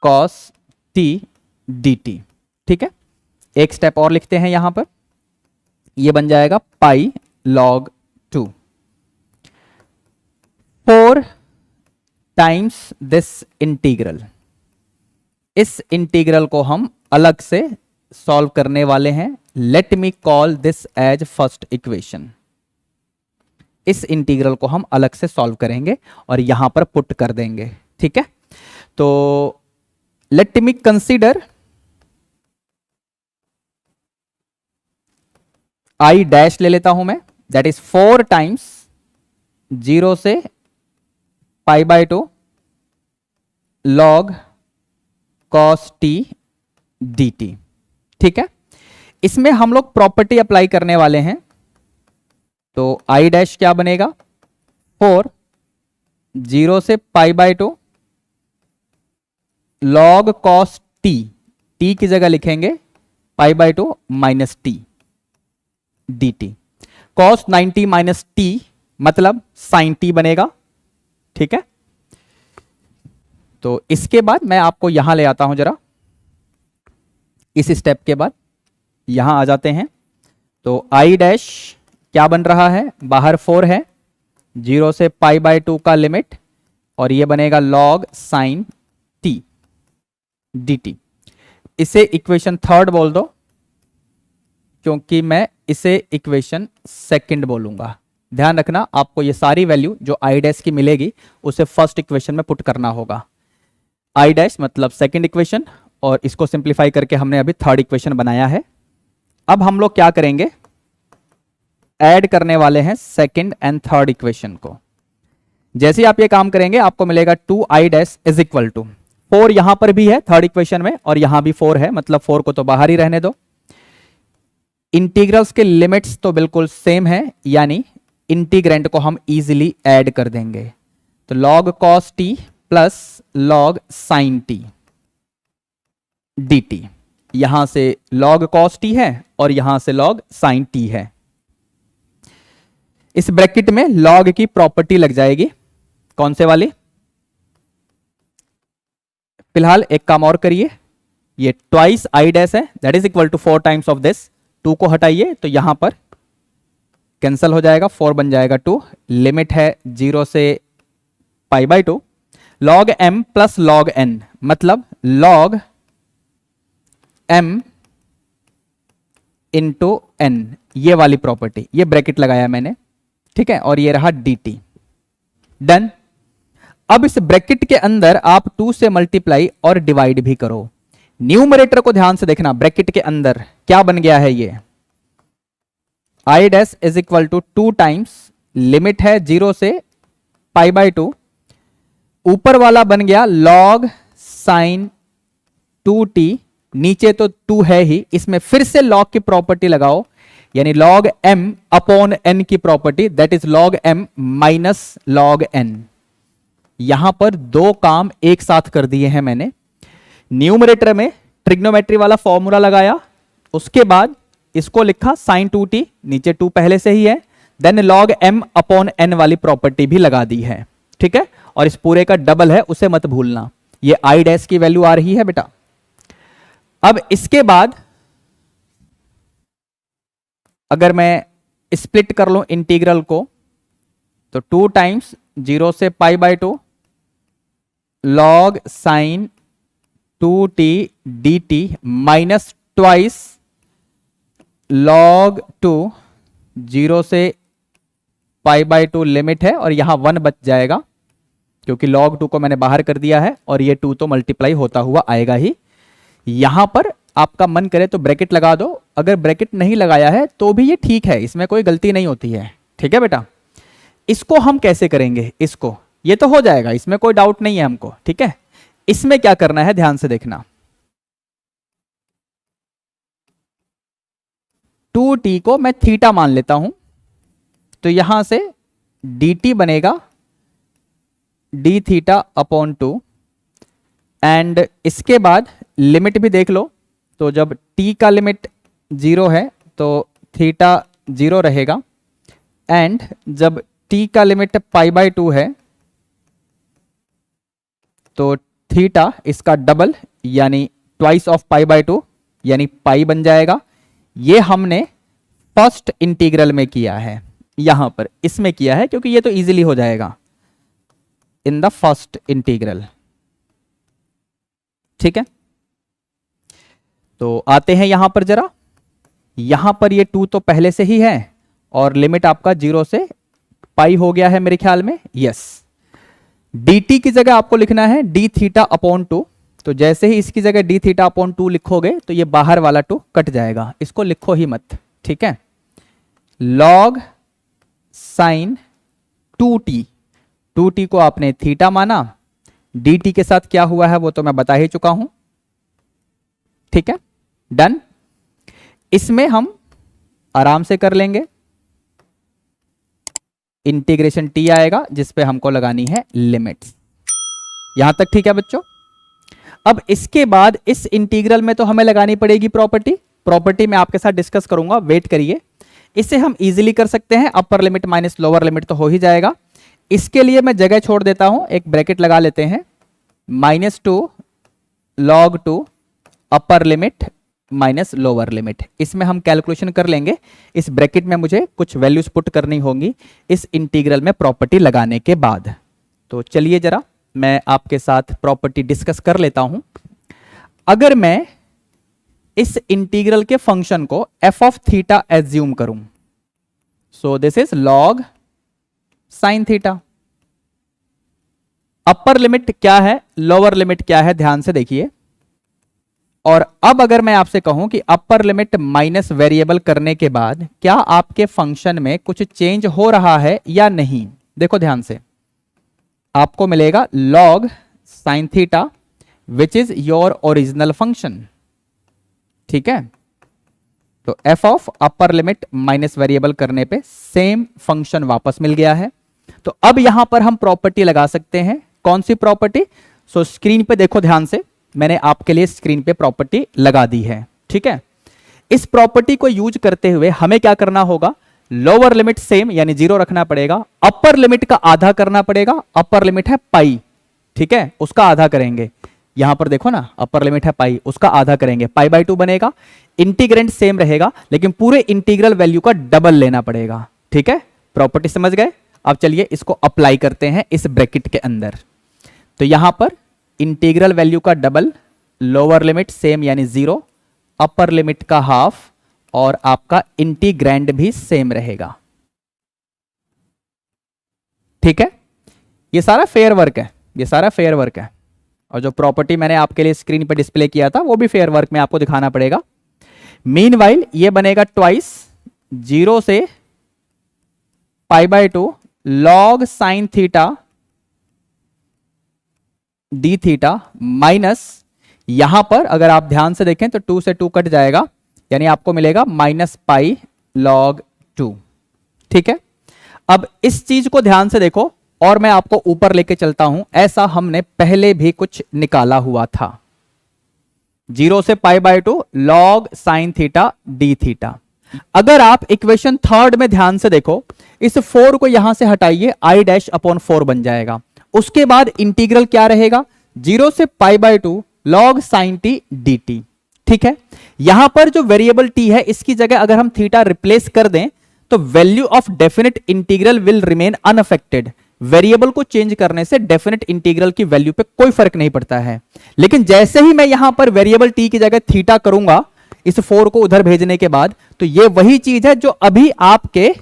cos t dt। ठीक है, एक स्टेप और लिखते हैं यहां पर, ये बन जाएगा pi log 2। 4 times this integral. इस इंटीग्रल को हम अलग से सॉल्व करने वाले हैं। Let me call this as first equation. इस इंटीग्रल को हम अलग से सॉल्व करेंगे और यहां पर पुट कर देंगे। ठीक है, तो let me consider I dash ले लेता हूं मैं, दैट इज 4 टाइम्स 0 से पाई by 2 log cos t dt। ठीक है, इसमें हम लोग प्रॉपर्टी अप्लाई करने वाले हैं, तो आई डैश क्या बनेगा 4 0 से पाई by 2 log cos t, t की जगह लिखेंगे पाई by 2 minus T dt। cos 90 minus T मतलब sin t बनेगा। ठीक है, तो इसके बाद मैं आपको यहां ले आता हूं जरा, इस स्टेप के बाद यहां आ जाते हैं। तो आई डैश क्या बन रहा है, बाहर 4 है, 0 से पाई बाय 2 का लिमिट, और ये बनेगा log sin t dt। इसे इक्वेशन 3 बोल दो, क्योंकि मैं इसे इक्वेशन 2 बोलूंगा। ध्यान रखना, आपको ये सारी वैल्यू जो आई डैश की मिलेगी उसे फर्स्ट इक्वेशन में पुट करना होगा। आई डैश मतलब सेकंड इक्वेशन, और इसको सिंप्लीफाई करके हमने अभी थर्ड इक्वेशन बनाया है। अब हम लोग क्या करेंगे, ऐड करने वाले हैं सेकंड एंड थर्ड इक्वेशन को। जैसे ही आप ये काम करेंगे आपको मिलेगा 2i dash is equal to 4, यहां पर भी है थर्ड इक्वेशन में, और यहां भी 4 है, मतलब 4 को तो बाहर ही रहने दो। इंटीग्रल्स के लिमिट्स तो बिल्कुल सेम है, यानी इंटीग्रेंड को हम इजीली ऐड कर देंगे। तो log cos t plus log sin t dt, यहां से log cos t है और यहां से log sin t है। इस ब्रैकेट में log की प्रॉपर्टी लग जाएगी, कौन से वाली, फिलहाल एक काम और करिए, ये ट्वाइस आई डैश है, that is equal to 4 times of this. 2 को हटाइए तो यहां पर कैंसल हो जाएगा, 4 बन जाएगा 2, लिमिट है 0 से पाई by 2, log m plus log n मतलब log m इंटू n, ये वाली प्रॉपर्टी, ये ब्रैकेट लगाया मैंने। ठीक है, और ये रहा dt। डन। अब इस ब्रैकेट के अंदर आप 2 से मल्टीप्लाई और डिवाइड भी करो। न्यूमरेटर को ध्यान से देखना, ब्रैकेट के अंदर क्या बन गया है, ये I dash is equal to 2 times, limit है 0 से पाई बाय 2, ऊपर वाला बन गया log sin 2t, नीचे तो 2 है ही, इसमें फिर से log की प्रॉपर्टी लगाओ, यानी log m अपॉन n की property, that is log m minus log n। यहां पर 2 काम एक साथ कर दिए हैं मैंने। न्यूमरेटर में ट्रिग्नोमेट्री वाला फॉर्मूला लगाया, उसके बाद इसको लिखा sin 2t, नीचे 2 पहले से ही है, then log m upon n वाली प्रॉपर्टी भी लगा दी है। ठीक है, और इस पूरे का डबल है, उसे मत भूलना, ये आई डैश की वैल्यू आ रही है बेटा। अब इसके बाद अगर मैं स्प्लिट कर लूं इंटीग्रल को, तो 2 टाइम्स 0 से पाई by 2 log sin 2t dt minus twice log 2 0 से पाई बाय 2 लिमिट है, और यहां 1 बच जाएगा क्योंकि log 2 को मैंने बाहर कर दिया है, और ये 2 तो मल्टीप्लाई होता हुआ आएगा ही। यहां पर आपका मन करे तो ब्रैकेट लगा दो, अगर ब्रैकेट नहीं लगाया है तो भी ये ठीक है, इसमें कोई गलती नहीं होती है। ठीक है बेटा, इसको हम कैसे करेंगे, इसको ये तो हो जाएगा, इसमें कोई डाउट नहीं है हमको। ठीक है, इसमें क्या करना है ध्यान से देखना, 2t को मैं थीटा मान लेता हूं, तो यहां से dt बनेगा d थीटा अपॉन 2, एंड इसके बाद लिमिट भी देख लो, तो जब t का लिमिट 0 है तो थीटा 0 रहेगा, एंड जब t का लिमिट पाई बाय 2 है तो थीटा इसका डबल यानी ट्वाइस ऑफ पाई बाय 2 यानी पाई बन जाएगा। ये हमने फर्स्ट इंटीग्रल में किया है, यहां पर इसमें किया है क्योंकि ये तो इजीली हो जाएगा इन द फर्स्ट इंटीग्रल। ठीक है, तो आते हैं यहां पर जरा, यहां पर ये 2 तो पहले से ही है और लिमिट आपका 0 से पाई हो गया है मेरे ख्याल में, यस। dt की जगह आपको लिखना है d थीटा अपॉन 2। तो जैसे ही इसकी जगह d थीटा अपॉन 2 लिखोगे तो ये बाहर वाला 2 कट जाएगा, इसको लिखो ही मत, ठीक है। log साइन 2t, 2t को आपने थीटा माना, dt के साथ क्या हुआ है वो तो मैं बता ही चुका हूं, ठीक है, डन। इसमें हम आराम से कर लेंगे, इंटीग्रेशन t आएगा जिसपे हमको लगानी है लिमिट्स। यहां तक ठीक है बच्चों। अब इसके बाद इस इंटीग्रल में तो हमें लगानी पड़ेगी प्रॉपर्टी मैं आपके साथ डिस्कस करूंगा, वेट करिए। इसे हम इजीली कर सकते हैं, अपर लिमिट माइनस लोअर लिमिट तो हो ही जाएगा। इसके लिए मैं जगह छोड़ देता हूं, एक ब्रैकेट लगा लेते हैं, -2 log 2 अपर लिमिट माइनस लोअर लिमिट। इसमें हम कैलकुलेशन कर लेंगे, इस ब्रैकेट में मुझे कुछ वैल्यूज पुट करनी होंगी इस इंटीग्रल में प्रॉपर्टी लगाने के बाद। तो चलिए जरा मैं आपके साथ प्रॉपर्टी डिस्कस कर लेता हूं। अगर मैं इस इंटीग्रल के फंक्शन को f ऑफ थीटा एज्यूम करूं, सो this is log sine theta. Upper limit क्या है, लोअर लिमिट क्या है, ध्यान से देखिए। और अब अगर मैं आपसे कहूं कि अपर लिमिट माइनस वेरिएबल करने के बाद क्या आपके फंक्शन में कुछ चेंज हो रहा है या नहीं, देखो ध्यान से। आपको मिलेगा log sine theta which is your original function, ठीक है। तो f of upper limit minus variable करने पे सेम फंक्शन वापस मिल गया है। तो अब यहां पर हम प्रॉपर्टी लगा सकते हैं, कौन सी प्रॉपर्टी? सो स्क्रीन पे देखो ध्यान से, मैंने आपके लिए स्क्रीन पे प्रॉपर्टी लगा दी है, ठीक है। इस प्रॉपर्टी को यूज करते हुए हमें क्या करना होगा, लोअर लिमिट सेम यानी 0 रखना पड़ेगा, अपर लिमिट का आधा करना पड़ेगा। अपर लिमिट है पाई, ठीक है, उसका आधा करेंगे। यहां पर देखो ना, अपर लिमिट है पाई, उसका आधा करेंगे, π/2 बनेगा। इंटीग्रेंट सेम रहेगा लेकिन पूरे इंटीग्रल वैल्यू का डबल लेना पड़ेगा, ठीक है। प्रॉपर्टी समझ गए? अब चलिए इसको अप्लाई करते हैं इस ब्रैकेट के अंदर। तो यहां पर इंटीग्रल वैल्यू का डबल, लोअर लिमिट सेम यानी 0, अपर लिमिट का हाफ और आपका इंटीग्रैंड भी सेम रहेगा, ठीक है। ये सारा फेयर वर्क है, ये सारा फेयर वर्क है। और जो प्रॉपर्टी मैंने आपके लिए स्क्रीन पर डिस्प्ले किया था वो भी फेयर वर्क में आपको दिखाना पड़ेगा। मीनवाइल ये बनेगा ट्वाइस 0 से π/2 log sine theta d theta minus, यहां पर अगर आप ध्यान से देखें तो 2 से 2 कट जाएगा, यानी आपको मिलेगा -π log 2, ठीक है। अब इस चीज को ध्यान से देखो और मैं आपको ऊपर लेके चलता हूं, ऐसा हमने पहले भी कुछ निकाला हुआ था। 0 से π/2 log sine theta d theta. अगर आप इक्वेशन थर्ड में ध्यान से देखो, इस 4 को यहां से हटाइए, i'/4 बन जाएगा। उसके बाद इंटीग्रल क्या रहेगा, 0 से π/2 log sine t d t, ठीक है। यहां पर जो वेरिएबल t है इसकी जगह अगर हम थीटा रिप्लेस कर दें तो value of definite integral will remain unaffected. Variable को चेंज करने से डेफिनेट इंटीग्रल की वैल्यू पे कोई फर्क नहीं पड़ता है। लेकिन जैसे ही मैं यहां पर वेरिएबल t की जगह थीटा करूंगा इस 4 को उधर भेजने के बाद, तो ये वही चीज है जो अभी आपके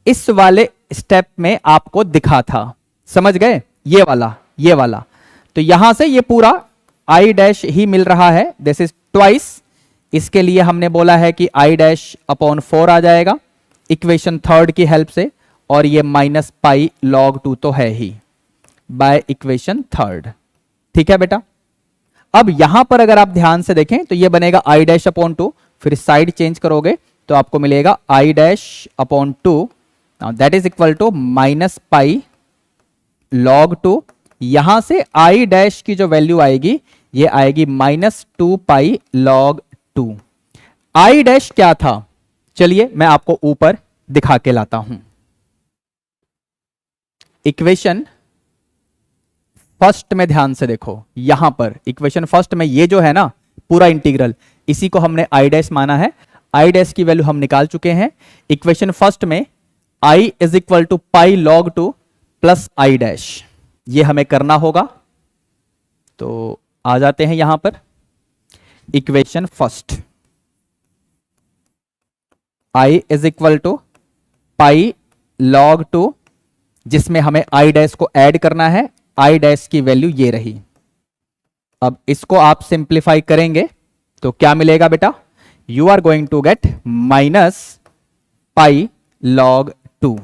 इस वाले स्टेप में आपको दिखा था, समझ गए? ये वाला। तो यहां से ये पूरा i' ही मिल रहा है, दिस इज ट्वाइस। इसके लिए हमने बोला है कि i'/4 आ जाएगा इक्वेशन थर्ड की हेल्प से, और ये -π log 2 तो है ही बाय इक्वेशन थर्ड, ठीक है बेटा। अब यहां पर अगर आप ध्यान से देखें तो ये बनेगा i'/2, फिर साइड चेंज करोगे तो आपको मिलेगा i'/2, that is equal to -π log 2। यहां से i' की जो वैल्यू आएगी ये आएगी -2π log 2। i' क्या था, चलिए मैं आपको ऊपर दिखा के लाता हूं। इक्वेशन फर्स्ट में ध्यान से देखो, यहां पर इक्वेशन फर्स्ट में ये जो है ना पूरा इंटीग्रल, इसी को हमने i' माना है। i' की वैल्यू हम निकाल चुके हैं। इक्वेशन फर्स्ट में i is equal to π log 2 plus i', ये हमें करना होगा। तो आ जाते हैं यहां पर equation first, i is equal to π log 2 जिसमें हमें आई डैश को ऐड करना है। आई डैश की वैल्यू ये रही। अब इसको आप सिंप्लीफाई करेंगे तो क्या मिलेगा बेटा? You are going to get minus pi log 2।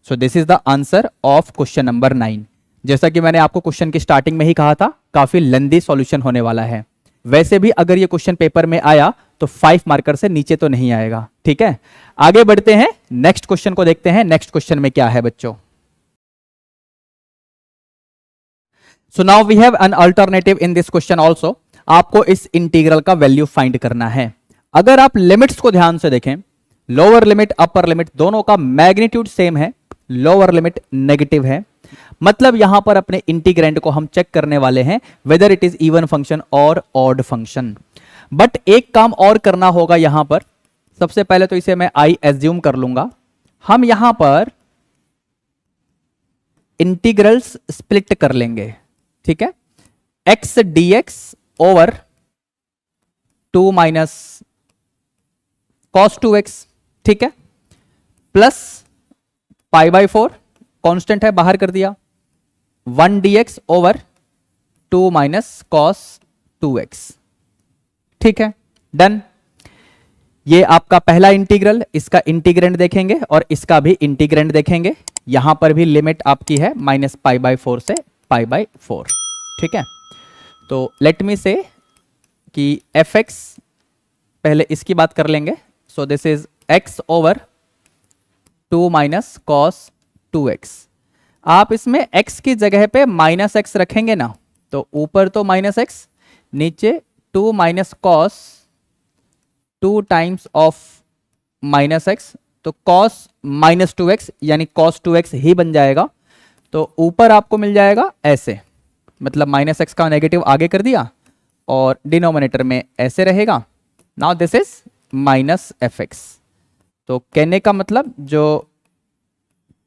So this is the answer of question number 9। जैसा कि मैंने आपको क्वेश्चन की स्टार्टिंग में ही कहा था, काफी लेंदी सॉल्यूशन होने वाला है। वैसे भी अगर ये क्वेश्चन पेपर में आया तो 5 मार्कर से नीचे तो नहीं आएगा। ठीक है, आगे बढ़ते हैं, नेक्स्ट क्वेश्चन को देखते हैं। नेक्स्ट क्वेश्चन में क्या है बच्चों? So now we have an alternative in this question also. आपको इस इंटीग्रल का वैल्यू फाइंड करना है। अगर आप लिमिट्स को ध्यान से देखें, लोअर लिमिट अपर लिमिट दोनों का मैग्नीट्यूड सेम है, लोअर लिमिट नेगेटिव है, मतलब यहां पर अपने इंटीग्रेंड को हम चेक करने वाले हैं whether it is even function और ऑड फंक्शन। बट एक काम और करना होगा यहां पर। सबसे पहले तो इसे मैं आई एज्यूम कर लूंगा। हम यहां पर इंटीग्रल्स स्प्लिट कर लेंगे। ठीक है, x D x over 2 minus cos 2x, ठीक है, प्लस पाई बाई 4 कॉन्स्टेंट है, बाहर कर दिया, 1 dx over 2 minus cos 2x। ठीक है, डन। ये आपका पहला इंटीग्रल, इसका इंटीग्रेंड देखेंगे और इसका भी इंटीग्रेंड देखेंगे। यहां पर भी लिमिट आपकी है माइनस पाई बाई 4 से पाई बाई 4। ठीक है, तो लेट मी से कि fx, पहले इसकी बात कर लेंगे। सो this is x over 2 minus cos 2x। आप इसमें x की जगह पे माइनस एक्स रखेंगे ना, तो ऊपर तो माइनस एक्स, नीचे 2 minus cos 2 times of minus x, तो कॉस माइनस 2x यानी कॉस 2x ही बन जाएगा। तो ऊपर आपको मिल जाएगा ऐसे, मतलब माइनस एक्स का नेगेटिव आगे कर दिया और डिनोमिनेटर में ऐसे रहेगा। Now this is minus f x. तो कहने का मतलब जो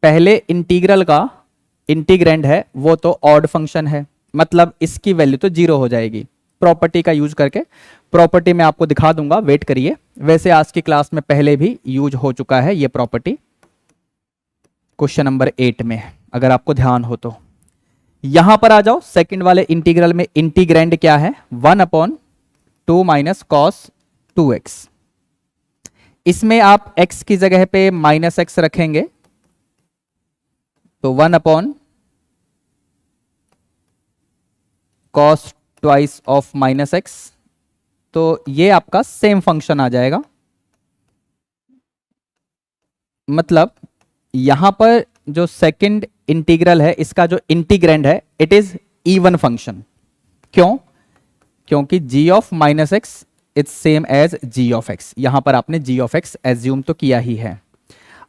पहले इंटीग्रल का इंटीग्रेंड है वो तो ऑड फंक्शन है, मतलब इसकी वैल्यू तो 0 हो जाएगी। प्रॉपर्टी का यूज करके, प्रॉपर्टी मैं आपको दिखा दूंगा, वेट करिए। वैसे आज की क्लास में पहले भी यूज हो चुका है ये प्रॉपर्टी, क्वेश्चन नंबर 8 में, अगर आपको ध्यान हो तो। यहां पर आ जाओ, सेकंड वाले इंटीग्रल में इंटीग्रेंड क्या है? 1/2 माइनस कॉस 2x। इसमें आप x की जगह पे माइनस एक्स रखेंगे तो 1 cos twice of minus x. तो ये आपका सेम फंक्शन आ जाएगा, मतलब यहां पर जो सेकंड इंटीग्रल है इसका जो इंटीग्रेंड है इट इज इवन फंक्शन। क्यों? क्योंकि g of minus x is same as g of x। यहां पर आपने g ऑफ x एज्यूम तो किया ही है।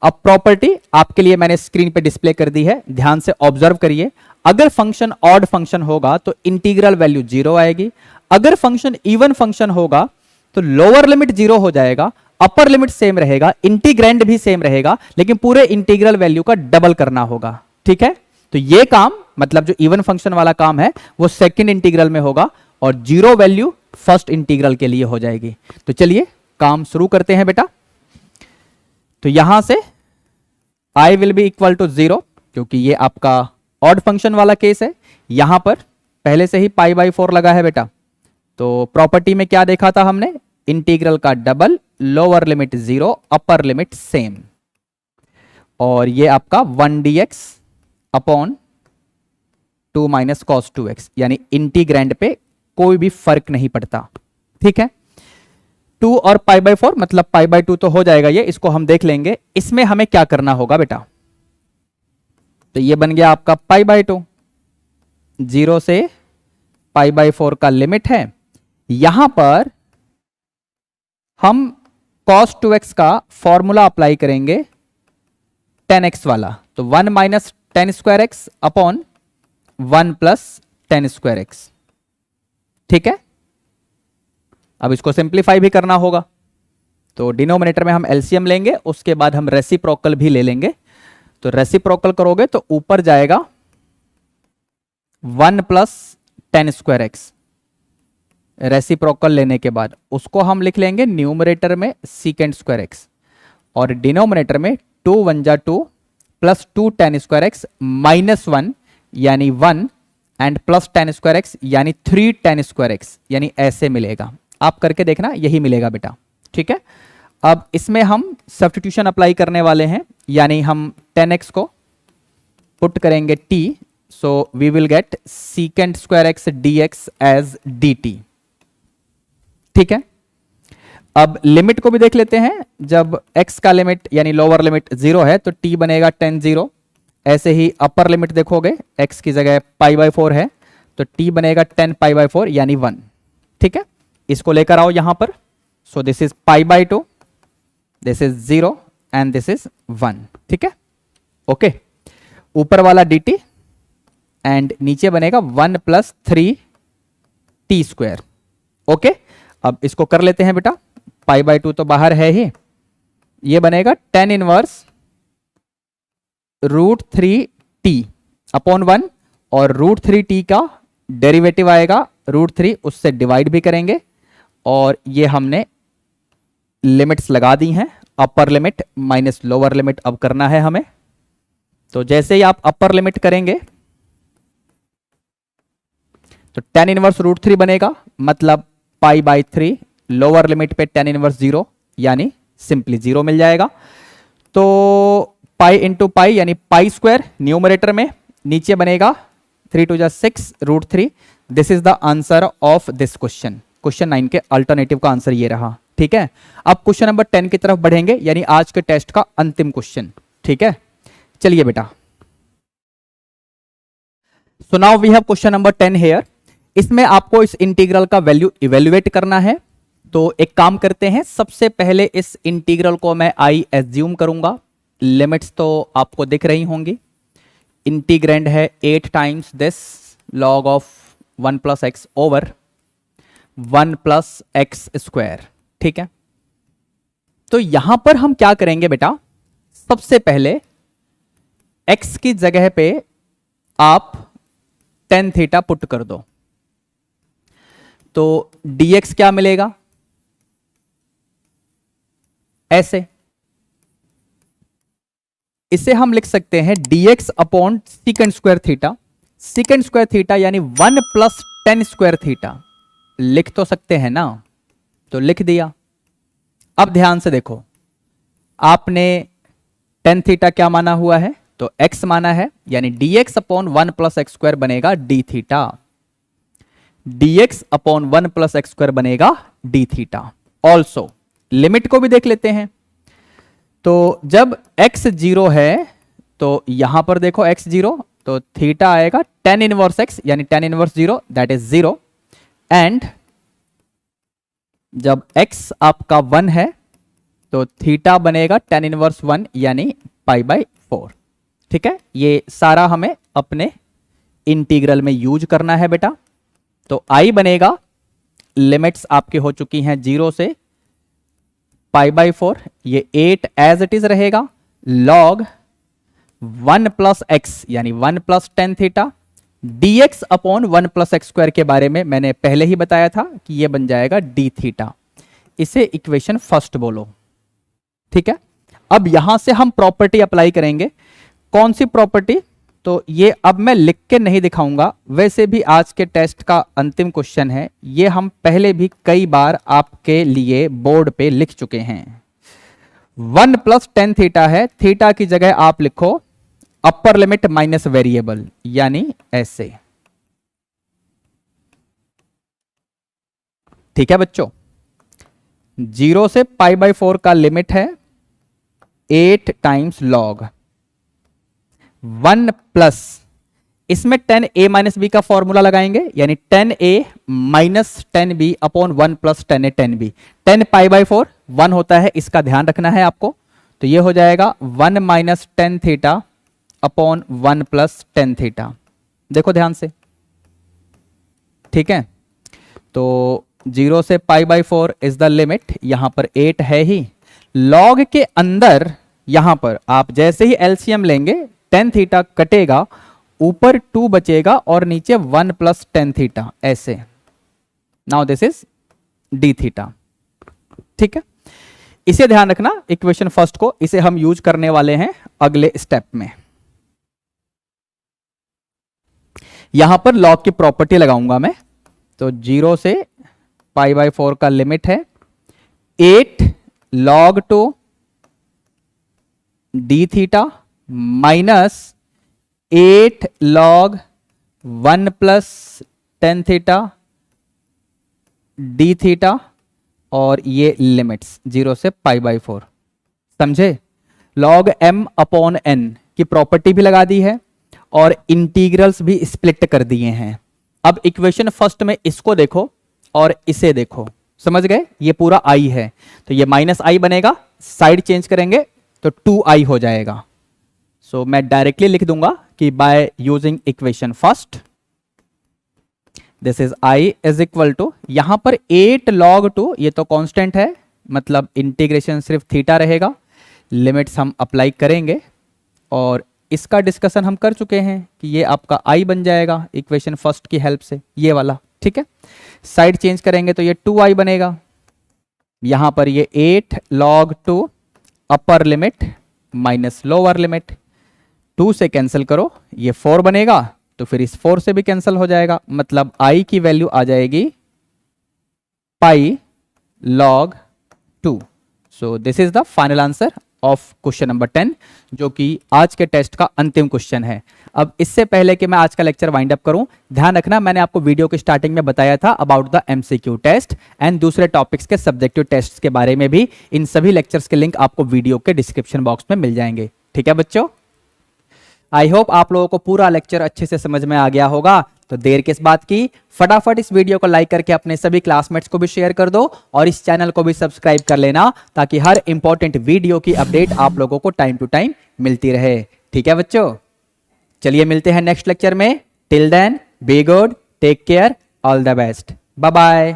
अब प्रॉपर्टी आपके लिए मैंने स्क्रीन पे डिस्प्ले कर दी है, ध्यान से ऑब्जर्व करिए। अगर फंक्शन ऑड फंक्शन होगा तो इंटीग्रल वैल्यू 0 आएगी, अगर फंक्शन इवन फंक्शन होगा तो लोअर लिमिट 0 हो जाएगा, अपर लिमिट सेम रहेगा, इंटीग्रेंड भी सेम रहेगा, लेकिन पूरे इंटीग्रल वैल्यू का डबल करना होगा। ठीक है, तो ये काम, मतलब जो इवन फंक्शन वाला काम है वो सेकंड इंटीग्रल में होगा और 0 वैल्यू फर्स्ट इंटीग्रल के लिए हो जाएगी। तो चलिए काम शुरू करते हैं बेटा। तो यहां से i will be equal to 0, क्योंकि ये आपका ऑड फंक्शन वाला केस है। यहां पर पहले से ही पाई बाई 4 लगा है बेटा। तो प्रॉपर्टी में क्या देखा था हमने? इंटीग्रल का double, lower limit 0, upper limit same, और ये आपका 1 dx upon 2 minus cos 2x, यानी इंटीग्रेंड पे कोई भी फर्क नहीं पड़ता। ठीक है, 2 और पाई बाई 4 मतलब पाई बाई 2 तो हो जाएगा ये, इसको हम देख लेंगे। इसमें हमें क्या करना होगा बेटा? तो ये बन गया आपका पाई बाई 2, 0 से पाई बाई 4 का लिमिट है। यहां पर हम cos 2x का फॉर्मूला अप्लाई करेंगे 10x वाला, तो 1 minus ten square x upon 1 plus ten square x. ठीक है, अब इसको सिंप्लीफाई भी करना होगा, तो डिनोमिनेटर में हम एलसीएम लेंगे, उसके बाद हम रेसिप्रोकल भी ले लेंगे। तो रेसिप्रोकल करोगे तो ऊपर जाएगा 1 plus ten square x. Reciprocal लेने के बाद उसको हम लिख लेंगे न्यूमरेटर में सीकेंड स्क्वायर एक्स, और डिनोमिनेटर में 2 1 जा 2, plus 2 tan square x minus 1 यानी 1 and plus tan square x यानी 3 tan स्क्वायर एक्स, यानी ऐसे मिलेगा। आप करके देखना, यही मिलेगा बेटा, ठीक है। अब इसमें हम सब्स्टिट्यूशन अप्लाई करने वाले हैं, यानी हम 10x को पुट करेंगे t, so we will get secant square x dx as dt, ठीक है। अब लिमिट को भी देख लेते हैं। जब x का लिमिट यानी लोअर लिमिट 0 है तो t बनेगा tan 0। ऐसे ही अपर लिमिट देखोगे, x की जगह π/4 है तो t बनेगा tan π/4 यानी 1, ठीक है। इसको लेकर आओ यहां पर, so this is π/2, this is 0 and this is 1, ठीक है, ओके। ऊपर वाला dt एंड नीचे बनेगा 1 + 3t स्क्वायर, ओके। अब इसको कर लेते हैं बेटा, π/2 तो बाहर है ही, ये बनेगा tan इनवर्स √3t अपॉन 1 और √3t का डेरिवेटिव आएगा √3, उससे डिवाइड भी करेंगे और ये हमने लिमिट्स लगा दी हैं, अपर लिमिट माइनस लोअर लिमिट अब करना है हमें। तो जैसे ही आप अपर लिमिट करेंगे तो tan इनवर्स √3 बनेगा, मतलब π/3, लोअर लिमिट पे tan इनवर्स 0 यानी सिंपली 0 मिल जाएगा। तो पाई इंटू पाई यानी पाई स्क्वायर न्यूमरेटर में, नीचे बनेगा 3 × 6 √3। This is the answer of this question. Question 9 के अल्टरनेटिव का आंसर ये रहा, ठीक है। अब क्वेश्चन नंबर 10 की तरफ बढ़ेंगे, यानी आज के टेस्ट का अंतिम क्वेश्चन, ठीक है। चलिए बेटा, so now we have question number 10 here. इसमें आपको इस इंटीग्रल का वैल्यू इवेल्युएट करना है। तो एक काम करते हैं, सबसे पहले इस इंटीग्रल को मैं आई एज्यूम करूंगा। लिमिट्स तो आपको दिख रही होंगी। इंटीग्रेंड है 8 times this log of 1 + x over 1 + x square, ठीक है। तो यहां पर हम क्या करेंगे बेटा, सबसे पहले x की जगह पे आप tan थीटा पुट कर दो, तो dx क्या मिलेगा, ऐसे। इसे हम लिख सकते हैं dx upon secant square theta. secant square theta यानी 1 + tan स्क्वायर थीटा लिख तो सकते हैं ना, तो लिख दिया। अब ध्यान से देखो, आपने tan थीटा क्या माना हुआ है, तो x माना है, यानी dx अपॉन 1 + x स्क्वायर बनेगा d theta. dx upon 1 + x square बनेगा d थीटा। ऑल्सो लिमिट को भी देख लेते हैं। तो जब x 0 है तो यहां पर देखो x 0, तो थीटा आएगा tan इनवर्स x यानी tan inverse 0 that is 0, and जब x आपका 1 है तो थीटा बनेगा tan इनवर्स 1 यानी π/4, ठीक है। ये सारा हमें अपने इंटीग्रल में यूज करना है बेटा। तो i बनेगा, लिमिट्स आपकी हो चुकी हैं 0 से π/4, ये 8 एज इट इज रहेगा, log 1 + x यानी 1 + tan theta dx upon 1 + x square के बारे में मैंने पहले ही बताया था कि ये बन जाएगा d थीटा। इसे इक्वेशन फर्स्ट बोलो, ठीक है। अब यहां से हम प्रॉपर्टी अप्लाई करेंगे। कौन सी प्रॉपर्टी, तो ये अब मैं लिख के नहीं दिखाऊंगा, वैसे भी आज के टेस्ट का अंतिम क्वेश्चन है, ये हम पहले भी कई बार आपके लिए बोर्ड पे लिख चुके हैं। 1 + tan थीटा है, थीटा की जगह आप लिखो अपर लिमिट माइनस वेरिएबल, यानी ऐसे, ठीक है बच्चों। 0 से π/4 का लिमिट है 8 टाइम्स log 1 प्लस, इसमें tan a - b का फॉर्मूला लगाएंगे, यानी tan a - tan b upon 1 + tan a tan b। tan π/4 1 होता है, इसका ध्यान रखना है आपको। तो ये हो जाएगा 1 - tan theta upon 1 + tan theta. देखो ध्यान से, ठीक है। तो 0 से π/4 इज द लिमिट, यहां पर 8 है ही, log के अंदर यहां पर आप जैसे ही एलसीएम लेंगे tan थीटा कटेगा, ऊपर 2 बचेगा और नीचे 1 + tan थीटा, ऐसे। Now this is d theta, ठीक है। इसे ध्यान रखना, इक्वेशन फर्स्ट को, इसे हम यूज करने वाले हैं अगले स्टेप में। यहां पर लॉग की प्रॉपर्टी लगाऊंगा मैं, तो 0 से π/4 का लिमिट है 8 log two d theta minus 8 log 1 plus tan theta d theta, और ये लिमिट्स 0 से π/4, समझे। log m अपॉन n की प्रॉपर्टी भी लगा दी है और इंटीग्रल्स भी स्प्लिट कर दिए हैं। अब इक्वेशन फर्स्ट में इसको देखो और इसे देखो, समझ गए, ये पूरा i है, तो ये -i बनेगा, साइड चेंज करेंगे तो 2i हो जाएगा। सो मैं डायरेक्टली लिख दूंगा कि by using equation first this is i is equal to, यहां पर 8 log 2, ये तो कांस्टेंट है, मतलब इंटीग्रेशन सिर्फ थीटा रहेगा, लिमिट्स हम अप्लाई करेंगे और इसका डिस्कशन हम कर चुके हैं कि ये आपका i बन जाएगा इक्वेशन फर्स्ट की हेल्प से, ये वाला, ठीक है। साइड चेंज करेंगे तो ये 2i बनेगा, यहां पर ये 8 log 2 अपर लिमिट माइनस लोअर लिमिट, 2 से कैंसिल करो, ये 4 बनेगा, तो फिर इस 4 से भी कैंसिल हो जाएगा, मतलब i की वैल्यू आ जाएगी पाई log 2। So this is the final answer of question number 10, जो कि आज के टेस्ट का अंतिम क्वेश्चन है। अब इससे पहले कि मैं आज का लेक्चर वाइंड अप करूं, ध्यान रखना, मैंने आपको वीडियो के स्टार्टिंग में बताया था about the MCQ test and दूसरे टॉपिक्स के सब्जेक्टिव टेस्ट के बारे में भी। इन सभी लेक्चर्स के लिंक आपको वीडियो के डिस्क्रिप्शन बॉक्स में मिल जाएंगे, ठीक है बच्चों। आई होप आप लोगों को पूरा लेक्चर अच्छे से समझ में आ गया होगा। तो देर किस बात की, फटाफट इस वीडियो को लाइक करके अपने सभी क्लासमेट्स को भी शेयर कर दो और इस चैनल को भी सब्सक्राइब कर लेना, ताकि हर इंपॉर्टेंट वीडियो की अपडेट आप लोगों को टाइम टू टाइम मिलती रहे, ठीक है बच्चों। चलिए मिलते हैं नेक्स्ट लेक्चर में, till then be good, take care, all the best, bye bye.